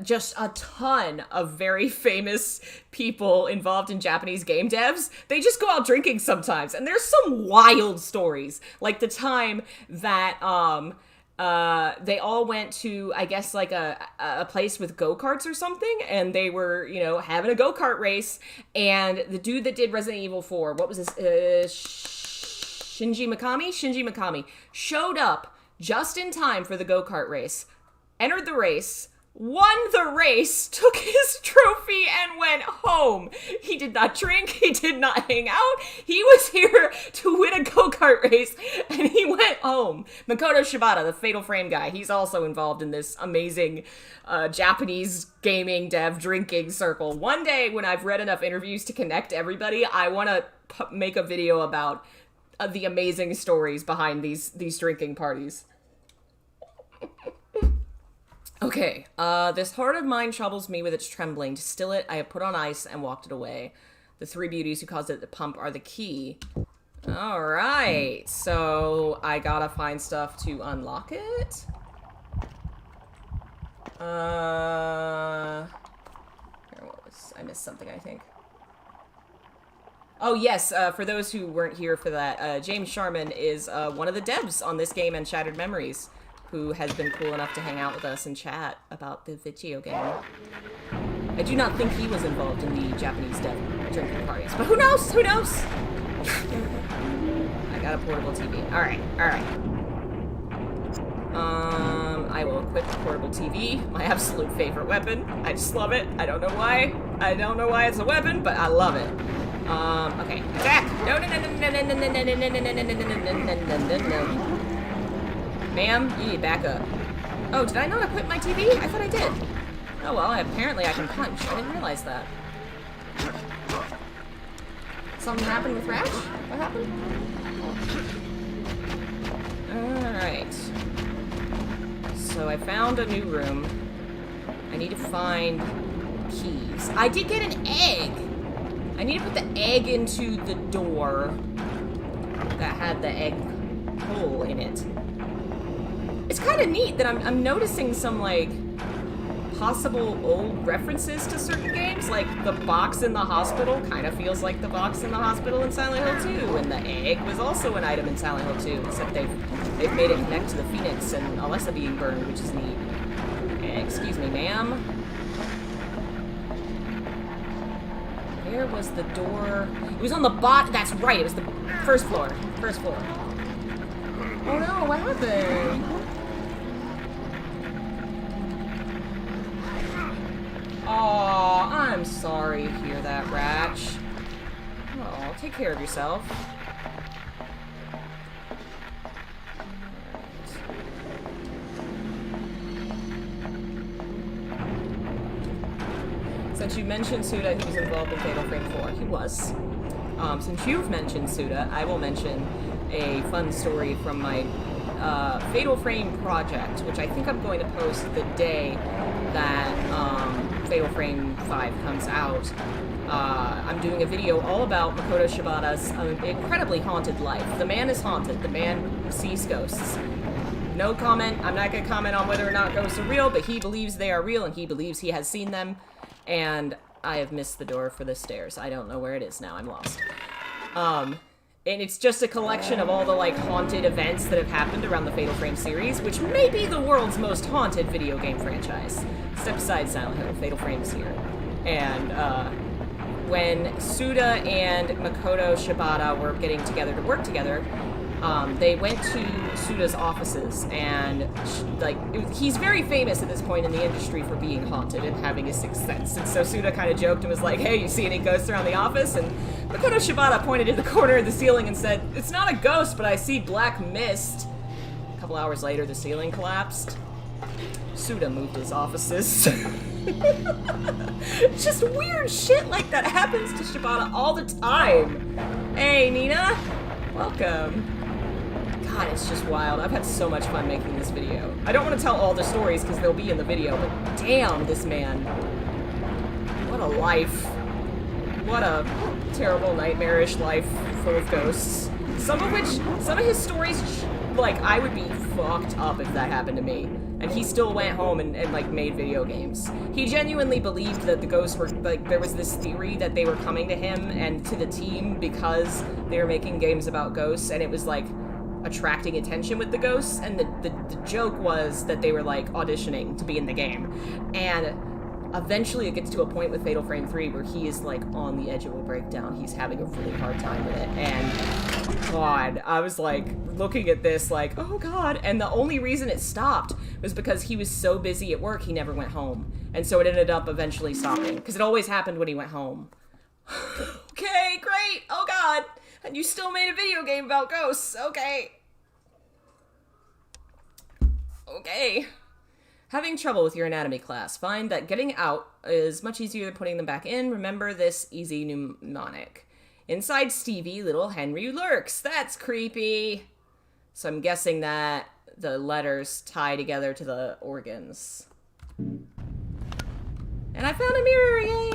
just a ton of very famous people involved in Japanese game devs. They just go out drinking sometimes, and there's some wild stories, like the time that, they all went to, I guess, like a place with go-karts or something, and they were, you know, having a go-kart race, and the dude that did Resident Evil 4, what was this, Shinji Mikami, showed up just in time for the go-kart race, entered the race, won the race, took his trophy, and went home. He did not drink, he did not hang out, he was here to win a go-kart race, and he went home. Makoto Shibata, the Fatal Frame guy, he's also involved in this amazing Japanese gaming dev drinking circle. One day, when I've read enough interviews to connect everybody, I want to make a video about the amazing stories behind these drinking parties. Okay, this heart of mine troubles me with its trembling. To still it, I have put on ice and walked it away. The three beauties who caused it to pump are the key. Alright, so I gotta find stuff to unlock it. Here, I missed something, I think. Oh, yes, for those who weren't here for that, James Sharman is one of the devs on this game and Shattered Memories, who has been cool enough to hang out with us and chat about the video game. I do not think he was involved in the Japanese dev drinking parties, but who knows? Who knows? I got a portable TV. Alright. I will equip the portable TV, my absolute favorite weapon. I just love it. I don't know why. I don't know why it's a weapon, but I love it. Okay. Attack! No. Ma'am, you need to back up. Oh, did I not equip my TV? I thought I did. Oh well, apparently I can punch. I didn't realize that. Something happened with Ratch? What happened? Alright. So I found a new room. I need to find keys. I did get an egg! I need to put the egg into the door that had the egg hole in it. It's kind of neat that I'm noticing some, like, possible old references to certain games. Like, the box in the hospital kind of feels like the box in the hospital in Silent Hill 2, and the egg was also an item in Silent Hill 2, except they've made it connect to the Phoenix and Alessa being burned, which is neat. Excuse me, ma'am. Where was the door? It was on the that's right, it was the first floor. First floor. Oh no, what happened? Aw, I'm sorry to hear that, Ratch. Oh, take care of yourself. Since you mentioned Suda, he was involved in Fatal Frame 4. He was. Since you've mentioned Suda, I will mention a fun story from my Fatal Frame project, which I think I'm going to post the day that Fatal Frame 5 comes out. I'm doing a video all about Makoto Shibata's incredibly haunted life. The man is haunted. The man sees ghosts. No comment. I'm not going to comment on whether or not ghosts are real, but he believes they are real, and he believes he has seen them. And I have missed the door for the stairs. I don't know where it is now. I'm lost. And it's just a collection of all the, like, haunted events that have happened around the Fatal Frame series, which may be the world's most haunted video game franchise. Step aside Silent Hill, Fatal Frame's here. And, when Suda and Makoto Shibata were getting together to work together, they went to Suda's offices, and, he's very famous at this point in the industry for being haunted and having a sixth sense. And so Suda kind of joked and was like, hey, you see any ghosts around the office? And Makoto Shibata pointed to the corner of the ceiling and said, it's not a ghost, but I see black mist. A couple hours later, the ceiling collapsed. Suda moved his offices. Just weird shit like that happens to Shibata all the time. Hey, Nina. Welcome. God, it's just wild. I've had so much fun making this video. I don't want to tell all the stories because they'll be in the video, but damn, this man. What a life. What a terrible, nightmarish life full of ghosts. Some of his stories, like, I would be fucked up if that happened to me. And he still went home and like, made video games. He genuinely believed that the ghosts were, like, there was this theory that they were coming to him and to the team because they were making games about ghosts, and it was, like, attracting attention with the ghosts, and the joke was that they were, like, auditioning to be in the game. And eventually it gets to a point with Fatal Frame 3 where he is, like, on the edge of a breakdown. He's having a really hard time with it, and God, I was, like, looking at this like, oh God, and the only reason it stopped was because he was so busy at work he never went home, and so it ended up eventually stopping, because it always happened when he went home. Okay, great, oh God, and you still made a video game about ghosts, okay. Okay. Having trouble with your anatomy class, find that getting out is much easier than putting them back in. Remember this easy mnemonic. Inside Stevie, little Henry lurks. That's creepy. So I'm guessing that the letters tie together to the organs. And I found a mirror, yay!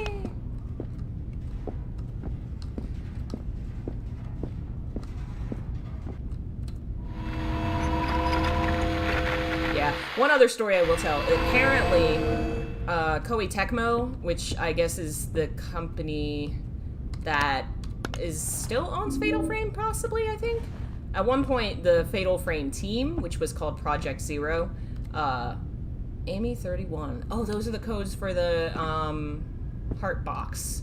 Yeah, one other story I will tell. Apparently, Koei Tecmo, which I guess is the company that still owns Fatal Frame, possibly, I think? At one point, the Fatal Frame team, which was called Project Zero, Amy 31. Oh, those are the codes for the, Heart Box.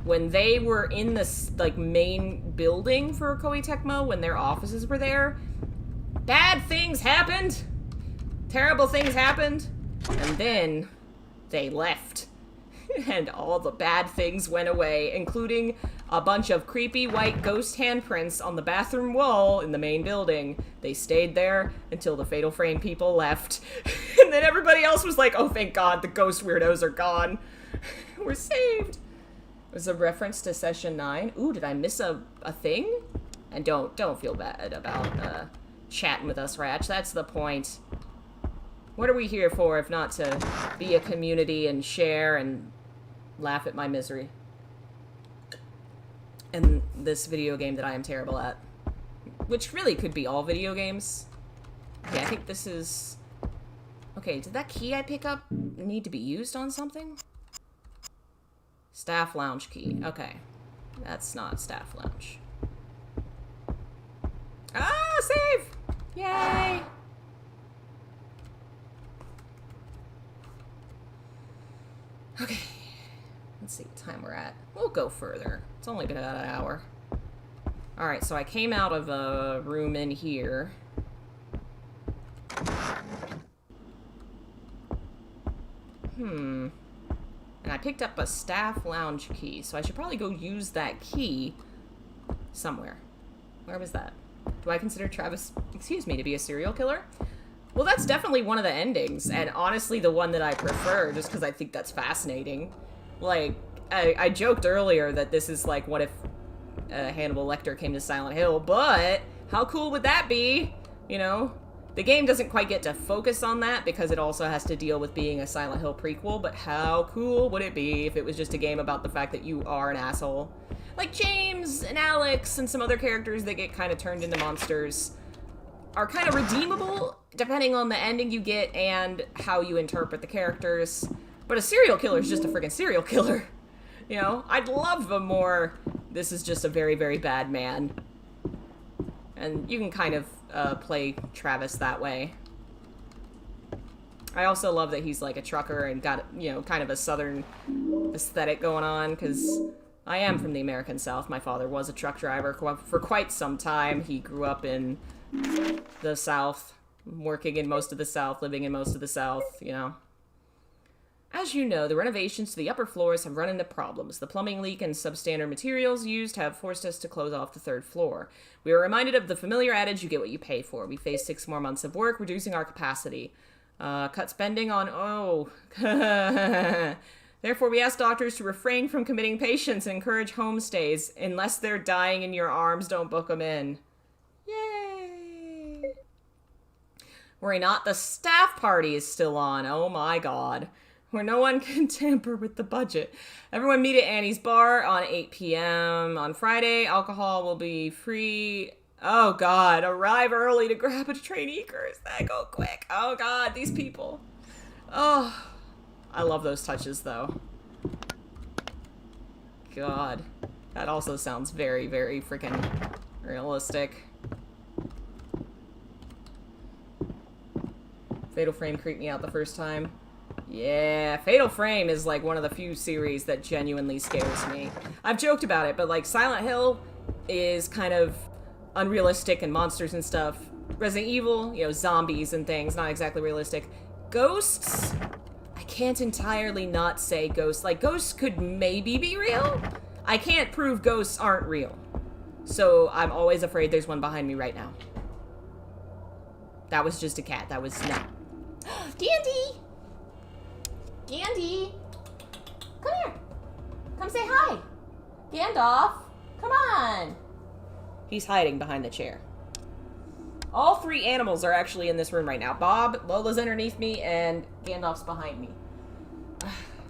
When they were in this, like, main building for Koei Tecmo, when their offices were there, bad things happened! Terrible things happened! And then, they left. And all the bad things went away, including a bunch of creepy white ghost handprints on the bathroom wall in the main building. They stayed there until the Fatal Frame people left. And then everybody else was like, oh, thank God, the ghost weirdos are gone. We're saved. was a reference to session 9. Ooh, did I miss a thing? And don't feel bad about chatting with us, Ratch. That's the point. What are we here for if not to be a community and share and laugh at my misery? And this video game that I am terrible at. Which really could be all video games. Okay, I think this is... Okay, did that key I pick up need to be used on something? Staff lounge key. Okay. That's not staff lounge. Ah, save! Yay! Okay. Let's see what time we're at. We'll go further. It's only been about an hour. Alright, so I came out of a room in here. And I picked up a staff lounge key, so I should probably go use that key somewhere. Where was that? Do I consider Travis, excuse me, to be a serial killer? Well, that's definitely one of the endings, and honestly the one that I prefer, just because I think that's fascinating. Like, I joked earlier that this is like, what if Hannibal Lecter came to Silent Hill, but how cool would that be? You know? The game doesn't quite get to focus on that because it also has to deal with being a Silent Hill prequel, but how cool would it be if it was just a game about the fact that you are an asshole? Like James and Alex and some other characters that get kind of turned into monsters are kind of redeemable depending on the ending you get and how you interpret the characters. But a serial killer is just a freaking serial killer. You know, I'd love a more, this is just a very, very bad man. And you can kind of play Travis that way. I also love that he's like a trucker and got, you know, kind of a southern aesthetic going on, because I am from the American South. My father was a truck driver for quite some time. He grew up in the South, working in most of the South, living in most of the South, you know. As you know, the renovations to the upper floors have run into problems. The plumbing leak and substandard materials used have forced us to close off the 3rd floor. We are reminded of the familiar adage, you get what you pay for. We face 6 more months of work, reducing our capacity. Cut spending on, Therefore, we ask doctors to refrain from committing patients and encourage homestays. Unless they're dying in your arms, don't book them in. Yay! Worry not, the staff party is still on. Oh my god. Where no one can tamper with the budget. Everyone meet at Annie's bar on 8 p.m. On Friday, alcohol will be free. Oh god, arrive early to grab a trainee curse. That go quick. Oh god, these people. Oh, I love those touches though. God, that also sounds very, very freaking realistic. Fatal Frame creeped me out the first time. Yeah, Fatal Frame is like one of the few series that genuinely scares me. I've joked about it, but like Silent Hill is kind of unrealistic and monsters and stuff. Resident Evil, you know, zombies and things, not exactly realistic. Ghosts, I can't entirely not say ghosts. Like, ghosts could maybe be real. I can't prove ghosts aren't real. So I'm always afraid there's one behind me right now. That was just a cat. That was not. Dandy! Dandy! Come here! Come say hi! Gandalf! Come on! He's hiding behind the chair. All 3 animals are actually in this room right now. Bob, Lola's underneath me, and Gandalf's behind me.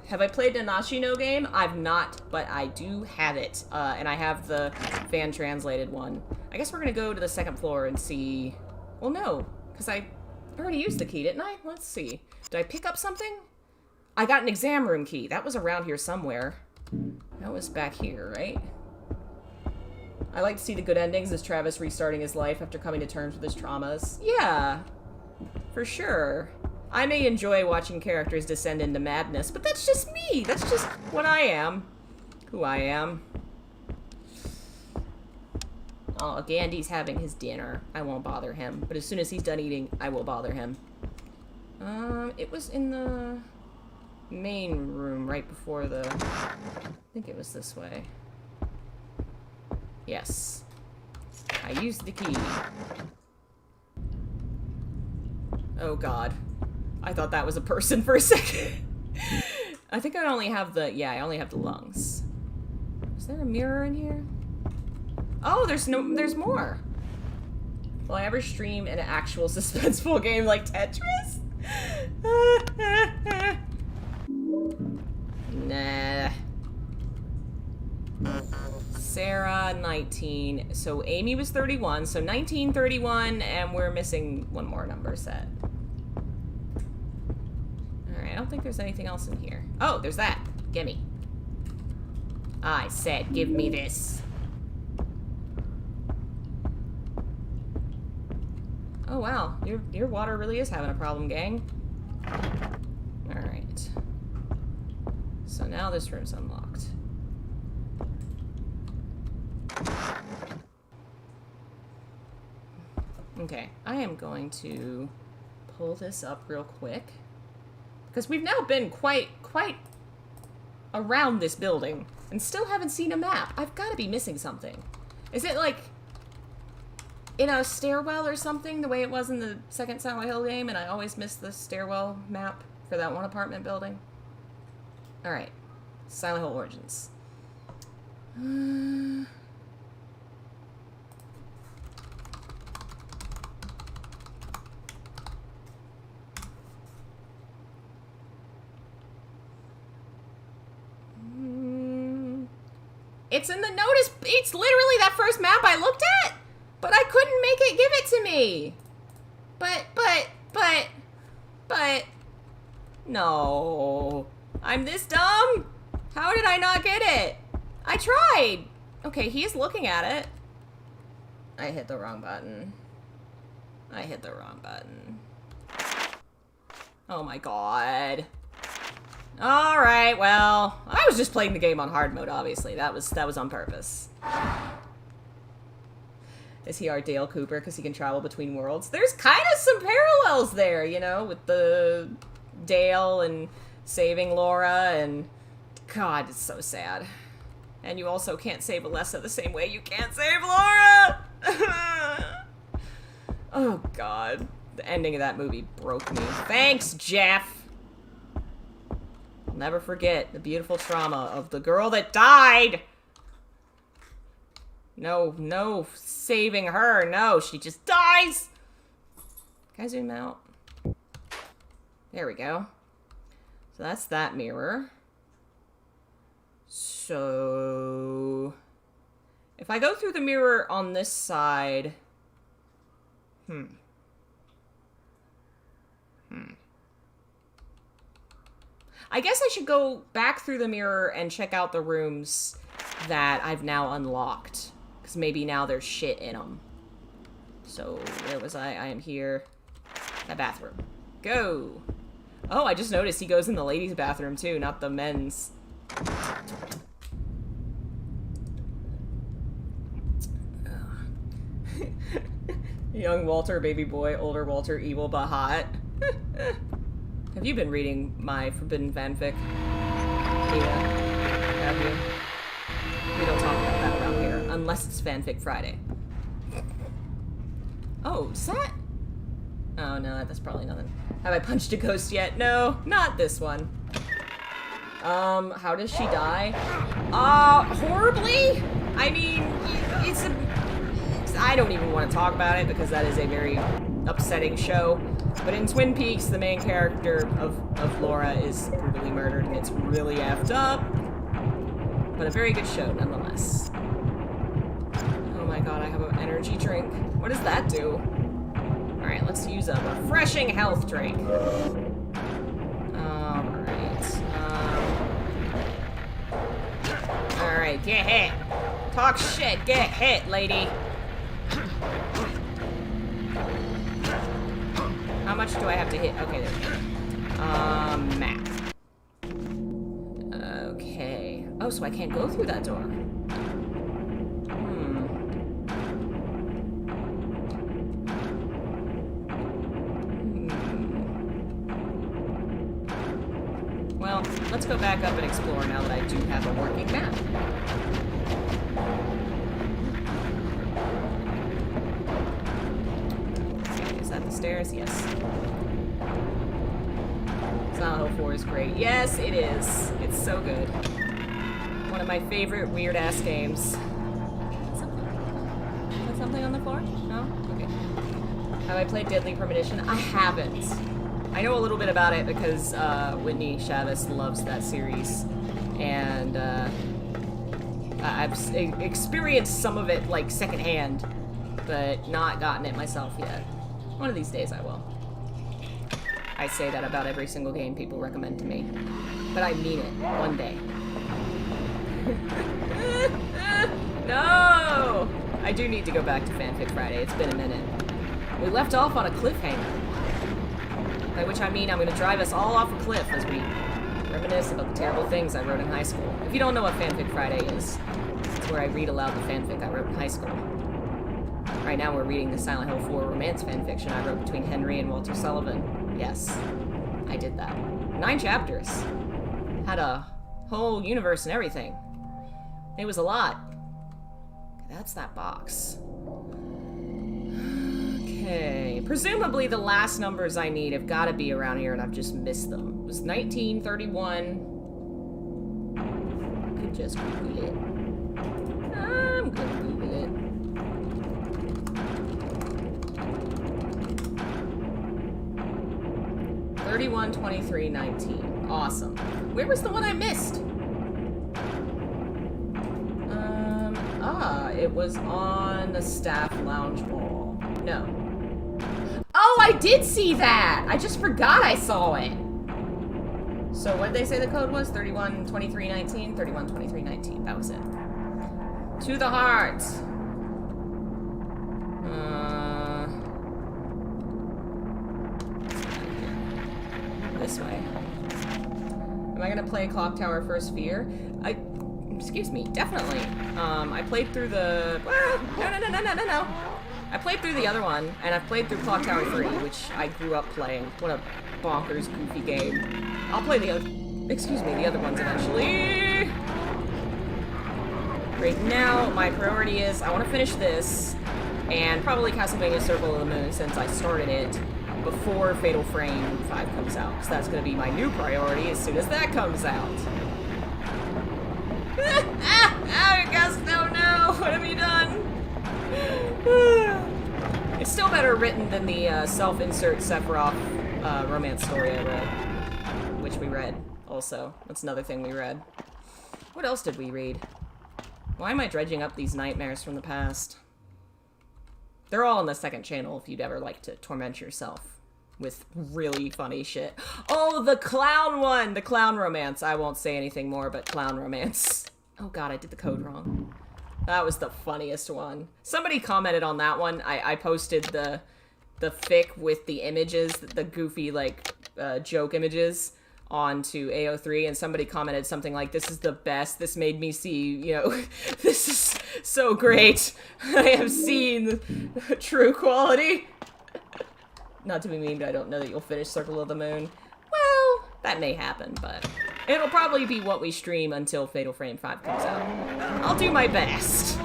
Have I played the Nashino game? I've not, but I do have it. And I have the fan-translated one. I guess we're gonna go to the 2nd floor and see... Well, no, because I already used the key, didn't I? Let's see. Did I pick up something? I got an exam room key. That was around here somewhere. That was back here, right? I like to see the good endings as Travis restarting his life after coming to terms with his traumas. Yeah, for sure. I may enjoy watching characters descend into madness, but that's just me. That's just what I am. Who I am. Oh, Gandy's having his dinner. I won't bother him. But as soon as he's done eating, I will bother him. It was in the main room right before the... I think it was this way. Yes. I used the key. Oh god. I thought that was a person for a second. I think I only have the... Yeah, I only have the lungs. Is there a mirror in here? Oh, there's more. Will I ever stream an actual suspenseful game like Tetris? Nah. Sarah, 19. So Amy was 31. So 19, 31, and we're missing one more number set. Alright, I don't think there's anything else in here. Oh, there's that. Gimme. I said, give me this. Oh wow, your water really is having a problem, gang. Alright. So now this room's unlocked. Okay, I am going to pull this up real quick. Because we've now been quite around this building and still haven't seen a map. I've got to be missing something. Is it like in a stairwell or something, the way it was in the second Silent Hill game, and I always miss the stairwell map for that one apartment building? Alright. Silent Hill Origins. It's in the notice. It's literally that first map I looked at, but I couldn't make it give it to me. But, no. I'm this dumb? How did I not get it? I tried. Okay, he's looking at it. I hit the wrong button. Oh my god. Alright, well, I was just playing the game on hard mode, obviously. That was on purpose. Is he our Dale Cooper because he can travel between worlds? There's kind of some parallels there, you know, with the Dale and saving Laura, and God, it's so sad. And you also can't save Alessa the same way you can't save Laura! Oh God. The ending of that movie broke me. Thanks, Jeff! I'll never forget the beautiful trauma of the girl that died! No saving her. No, she just dies! Can I zoom out? There we go. So that's that mirror. So if I go through the mirror on this side... I guess I should go back through the mirror and check out the rooms that I've now unlocked. Because maybe now there's shit in them. So, where was I? I am here. That bathroom. Go! Oh, I just noticed he goes in the ladies' bathroom too, not the men's. Young Walter, baby boy, older Walter, evil but hot. Have you been reading my forbidden fanfic? Yeah. Have you? We don't talk about that around here, unless it's Fanfic Friday. Oh, is that? Oh no, that's probably nothing. Have I punched a ghost yet? No, not this one. How does she die? Horribly? I mean, I don't even want to talk about it because that is a very upsetting show. But in Twin Peaks, the main character of Laura is brutally murdered, and it's really effed up. But a very good show, nonetheless. Oh my god, I have an energy drink. What does that do? Alright, let's use a refreshing health drink. Alright, get hit. Talk shit, get hit, lady. How much do I have to hit? Okay, there we go. Map. Okay. Oh, so I can't go through that door. Well, let's go back up and explore now that I do have a working map. Okay, is that the stairs? Yes. Silent Hill 4 is great. Yes, it is. It's so good. One of my favorite weird-ass games. Something on the floor? No? Okay. Have I played Deadly Premonition? I haven't. I know a little bit about it because Whitney Chavez loves that series. And I've experienced some of it, like, secondhand, but not gotten it myself yet. One of these days I will. I say that about every single game people recommend to me. But I mean it. One day. No! I do need to go back to Fanfic Friday. It's been a minute. We left off on a cliffhanger. By which I mean I'm going to drive us all off a cliff as we reminisce about the terrible things I wrote in high school. If you don't know what Fanfic Friday is, it's where I read aloud the fanfic I wrote in high school. Right now we're reading the Silent Hill 4 romance fanfiction I wrote between Henry and Walter Sullivan. Yes, I did that. 9 chapters. Had a whole universe and everything. It was a lot. That's that box. Okay. Presumably the last numbers I need have got to be around here and I've just missed them. It was 1931. I could just Google it. I'm gonna Google it. (31, 23, 19). Awesome. Where was the one I missed? It was on the staff lounge wall. No. Oh, I did see that! I just forgot I saw it. So what did they say the code was? 31, 23, 19? 31, 23, 19. That was it. To the heart. This way. Am I gonna play Clock Tower First Fear? Excuse me, definitely. I played through the... Well, no. I played through the other one, and I've played through Clock Tower 3, which I grew up playing. What a bonkers, goofy game. I'll play the other... Excuse me, the other ones eventually. Right now, my priority is I want to finish this, and probably Castlevania Circle of the Moon, since I started it before Fatal Frame 5 comes out, because that's going to be my new priority as soon as that comes out. I guess no. What have you done? It's still better written than the self-insert Sephiroth romance story I read, which we read also. That's another thing we read. What else did we read? Why am I dredging up these nightmares from the past? They're all on the second channel if you'd ever like to torment yourself with really funny shit. Oh, the clown one! The clown romance. I won't say anything more, but clown romance. Oh god, I did the code wrong. That was the funniest one. Somebody commented on that one. I posted the fic with the images, the goofy, like, joke images onto AO3, and somebody commented something like, "This is the best. This made me see, you know, this is so great. I have seen true quality." Not to be mean, but I don't know that you'll finish Circle of the Moon. Well, that may happen, but it'll probably be what we stream until Fatal Frame 5 comes out. I'll do my best.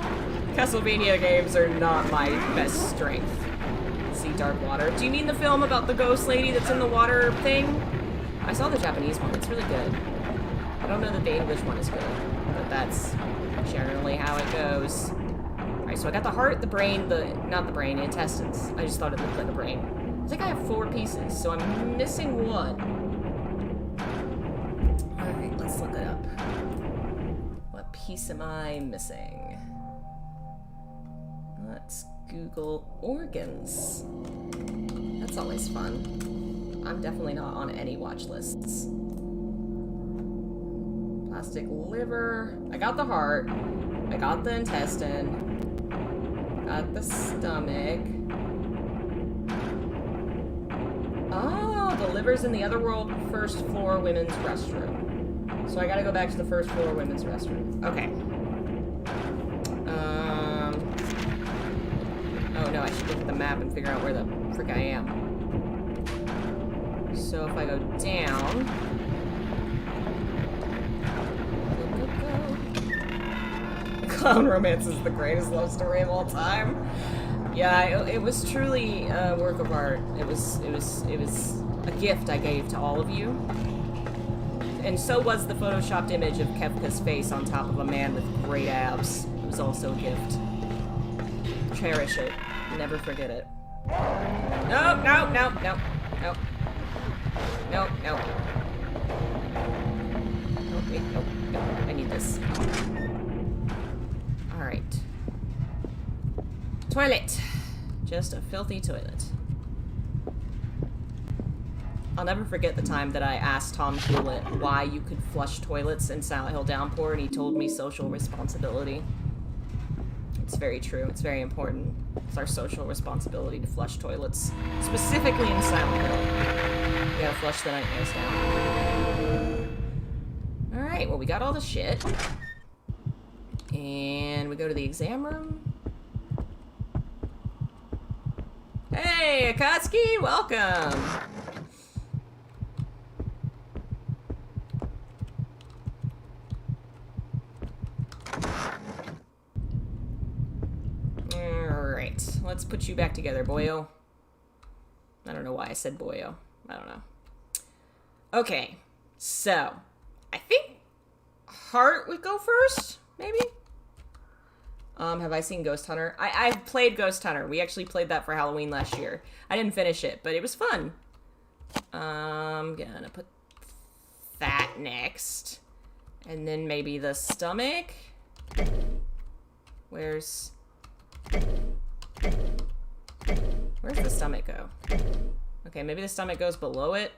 Castlevania games are not my best strength. See Dark Water. Do you mean the film about the ghost lady that's in the water thing? I saw the Japanese one. It's really good. I don't know that the English one is good, but that's generally how it goes. Alright, so I got the heart, the brain, not the brain, the intestines. I just thought it looked like a brain. I think I have 4 pieces, so I'm missing 1. Alright, let's look it up. What piece am I missing? Let's Google organs. That's always fun. I'm definitely not on any watch lists. Plastic liver. I got the heart. I got the intestine. Got the stomach. Oh, the liver's in the Otherworld first floor women's restroom. So I gotta go back to the first floor women's restroom. Okay. Oh no, I should look at the map and figure out where the frick I am. So if I go down... Go. Clown Romance is the greatest love story of all time. Yeah, it was truly a work of art. It was a gift I gave to all of you. and so was the photoshopped image of Kefka's face on top of a man with great abs. It was also a gift. Cherish it. Never forget it. No, no, no, no, no. No, no. Oh, wait, no, no. I need this. Alright. Toilet. Just a filthy toilet. I'll never forget the time that I asked Tom Hewlett why you could flush toilets in Silent Hill Downpour, and he told me social responsibility. It's very true. It's very important. It's our social responsibility to flush toilets. Specifically in Silent Hill. We gotta flush the nightmares down. Alright, well we got all the shit. And we go to the exam room. Hey, Akatsuki! Welcome! Alright, let's put you back together, boyo. I don't know why I said boyo. I don't know. Okay, so I think Heart would go first, maybe? Have I seen Ghost Hunter? I've played Ghost Hunter. We actually played that for Halloween last year. I didn't finish it, but it was fun. I'm gonna put that next. And then maybe the stomach. Where's the stomach go? Okay, maybe the stomach goes below it.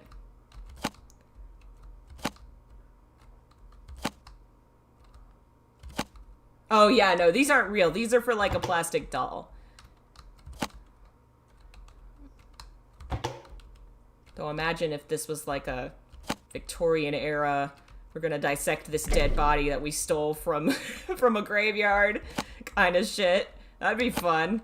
Oh yeah, no, these aren't real. These are for like a plastic doll. So imagine if this was like a Victorian era, we're gonna dissect this dead body that we stole from from a graveyard kind of shit. That'd be fun.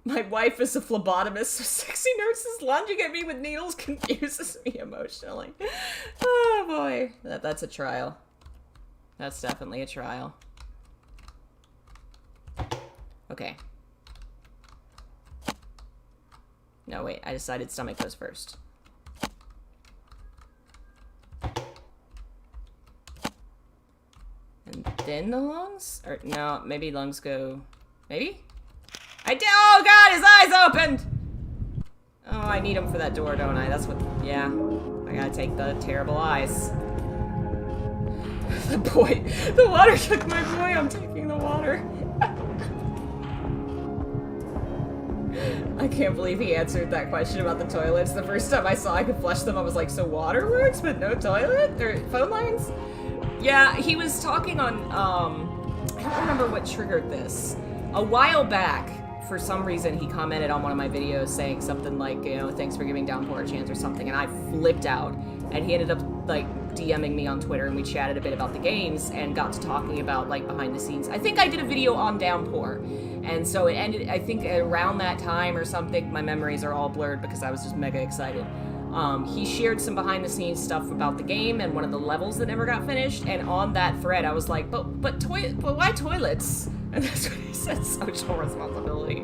My wife is a phlebotomist, so sexy nurses lunging at me with needles confuses me emotionally. Oh boy, that's a trial. That's definitely a trial. Okay. No, wait, I decided stomach goes first. And then the lungs? Or, no, maybe lungs go... Maybe? I did- Oh god, his eyes opened! Oh, I need him for that door, don't I? That's what- yeah. I gotta take the terrible eyes. The boy. The water took my boy. I'm taking the water. I can't believe he answered that question about the toilets. The first time I saw I could flush them, I was like, so water works, but no toilet? Or phone lines? Yeah, he was talking on, I don't remember what triggered this. A while back, for some reason, he commented on one of my videos saying something like, you know, thanks for giving Downpour a chance or something, and I flipped out. And he ended up, like, DMing me on Twitter, and we chatted a bit about the games and got to talking about, like, behind the scenes. I think I did a video on Downpour, and so it ended, I think, around that time or something. My memories are all blurred because I was just mega excited. He shared some behind the scenes stuff about the game and one of the levels that never got finished, and on that thread I was like, but why toilets? And that's what he said, social responsibility.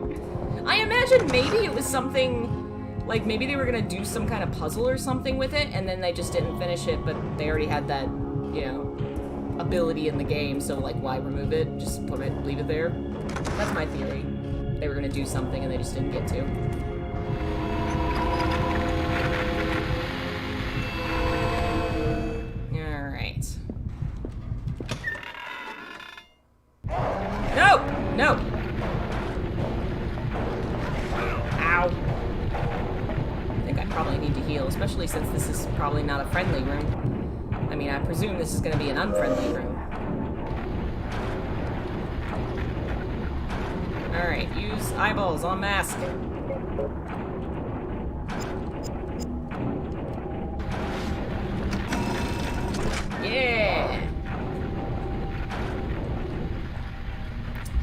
I imagine maybe it was something... Like, maybe they were gonna do some kind of puzzle or something with it, and then they just didn't finish it, but they already had that, you know, ability in the game, so, like, why remove it? Just put it, leave it there. That's my theory. They were gonna do something and they just didn't get to. Alright. No! No! Ow. I probably need to heal, especially since this is probably not a friendly room. I mean, I presume this is going to be an unfriendly room. Alright, use eyeballs on mask. Yeah!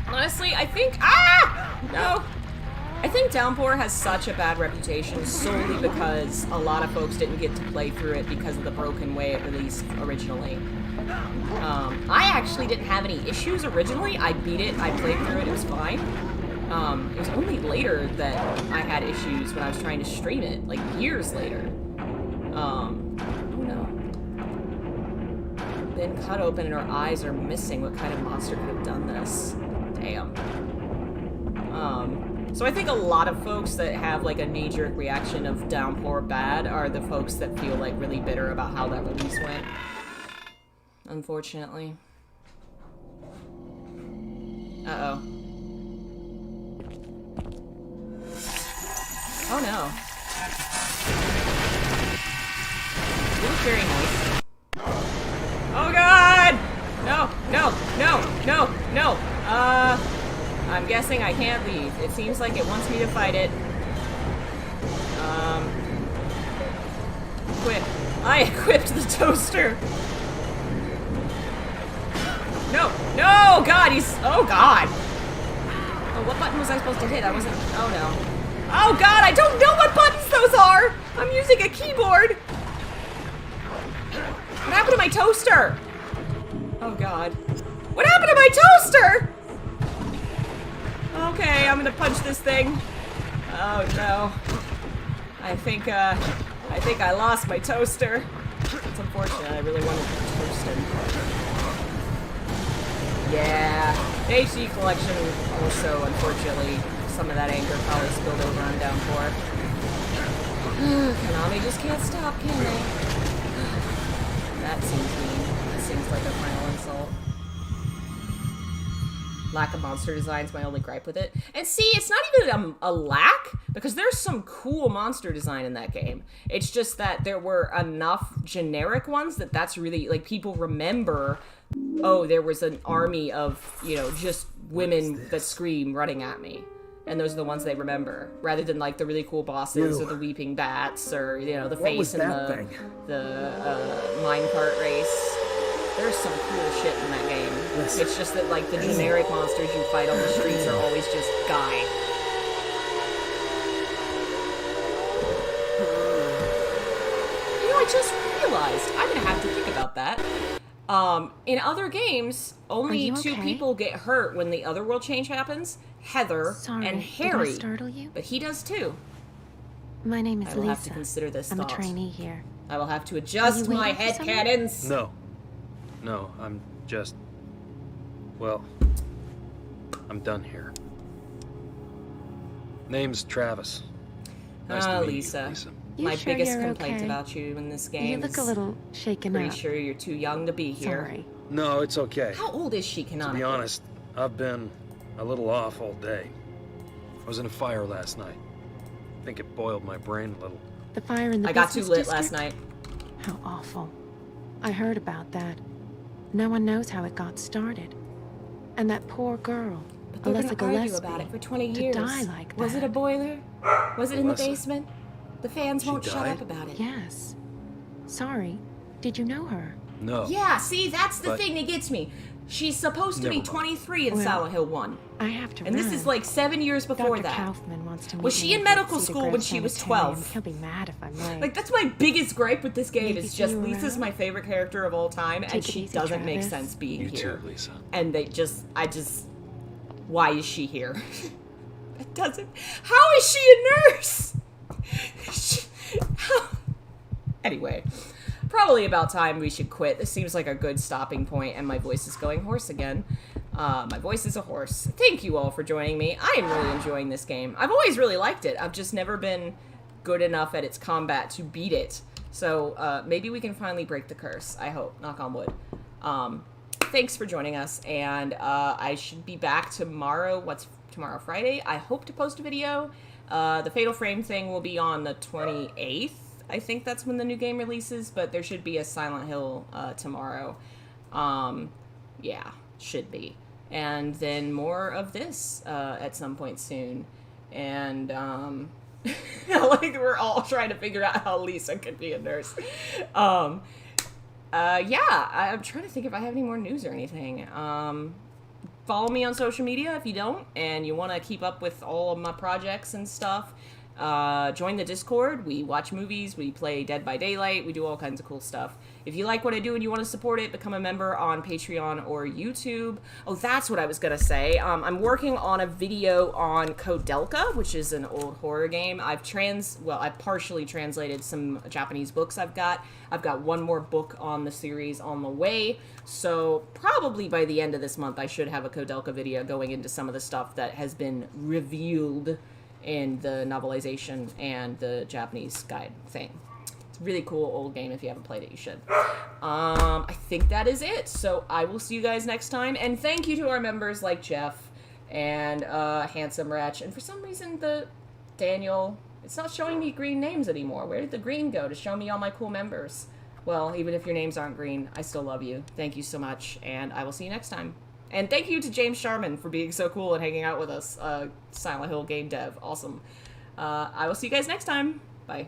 Honestly, I think... Ah! No! I think Downpour has such a bad reputation solely because a lot of folks didn't get to play through it because of the broken way it released originally. I actually didn't have any issues originally. I beat it, I played through it, it was fine. It was only later that I had issues when I was trying to stream it, like years later. Oh no. Been cut open and her eyes are missing. What kind of monster could have done this? Damn. So I think a lot of folks that have like a knee-jerk reaction of downpour bad are the folks that feel like really bitter about how that release went. Unfortunately. Uh-oh. Oh no. You look very nice. Oh god! No, no, no, no, no. I'm guessing I can't leave. It seems like it wants me to fight it. Equip. I equipped the toaster. No, no, god, oh god. Oh, what button was I supposed to hit? I wasn't, oh no. Oh god, I don't know what buttons those are! I'm using a keyboard! What happened to my toaster? Oh god. What happened to my toaster? Okay, I'm gonna punch this thing. Oh no. I think I lost my toaster. It's unfortunate, I really wanted to toast him. Yeah. The HD collection also, unfortunately, some of that anger probably spilled over on Downpour. Konami just can't stop, can they? That seems mean. That seems like a final insult. Lack of monster design is my only gripe with it. And see, it's not even a lack, because there's some cool monster design in that game. It's just that there were enough generic ones that's really, like, people remember, oh, there was an army of, you know, just women that scream running at me. And those are the ones they remember, rather than, like, the really cool bosses or the weeping bats or, you know, the face in the minecart race. There's some cool shit in that game. Yes. It's just that, like, the generic monsters you fight on the streets are always just guy. You know, I just realized I'm gonna have to think about that. In other games, only two people get hurt when the other world change happens. Heather and Harry. Did I startle you? But he does too. My name is Lisa. I will have to consider this I'm thought. a trainee here. I will have to adjust my head cannons. No, I'm just... Well, I'm done here. Name's Travis. Nice to meet Lisa. you, Lisa. My sure biggest you're complaint okay? about you in this game You look a little shaken pretty up. sure you're too young to be here. Sorry. No, it's okay. How old is she, To canonically? be honest, I've been a little off all day. I was in a fire last night. I think it boiled my brain a little. The fire in the I got too business lit last district? night. How awful. I heard about that. No one knows how it got started. And that poor girl, But they're Alyssa gonna argue Gillespie, about it for 20 to years. die like that. Was it a boiler? Was it in the Alyssa. basement? The fans She won't shut died? up about it. Yes. Sorry. Did you know her? No. Yeah, see, that's the But- thing that gets me. She's supposed to be Never mind. 23 in Well, Silent Hill 1. I have to And this is run. like 7 years before Dr. that. Kaufman wants to meet Was me she in at medical Cedar school Grove when she was Sanitarium. 12? He'll be mad if I'm late. Like, that's my biggest gripe with this game. Maybe Is see just you Lisa's around? my favorite character of all time, and Take it she easy, doesn't make Travis. sense being You here. too, Lisa. And why is she here? It doesn't. How is she a nurse? Anyway, probably about time we should quit. This seems like a good stopping point, and my voice is going hoarse again. My voice is a horse. Thank you all for joining me. I am really enjoying this game. I've always really liked it. I've just never been good enough at its combat to beat it. So maybe we can finally break the curse. I hope. Knock on wood. Thanks for joining us, and I should be back tomorrow. What's tomorrow? Friday? I hope to post a video. The Fatal Frame thing will be on the 28th. I think that's when the new game releases, but there should be a Silent Hill tomorrow. Yeah, should be. And then more of this at some point soon. And like we're all trying to figure out how Lisa could be a nurse. Yeah, I'm trying to think if I have any more news or anything. Follow me on social media if you don't, and you want to keep up with all of my projects and stuff. Join the Discord. We watch movies, we play Dead by Daylight, we do all kinds of cool stuff. If you like what I do and you want to support it, become a member on Patreon or YouTube. Oh, that's what I was gonna say. I'm working on a video on Kodelka, which is an old horror game. I've partially translated some Japanese books I've got. I've got one more book on the series on the way, so probably by the end of this month I should have a Kodelka video going into some of the stuff that has been revealed in the novelization and the Japanese guide thing. It's a really cool old game. If you haven't played it, you should. I think that is it. So I will see you guys next time. And thank you to our members like Jeff and Handsome Wretch. And for some reason, the Daniel, it's not showing me green names anymore. Where did the green go to show me all my cool members? Well, even if your names aren't green, I still love you. Thank you so much. And I will see you next time. And thank you to James Sharman for being so cool and hanging out with us. Silent Hill game dev. Awesome. I will see you guys next time. Bye.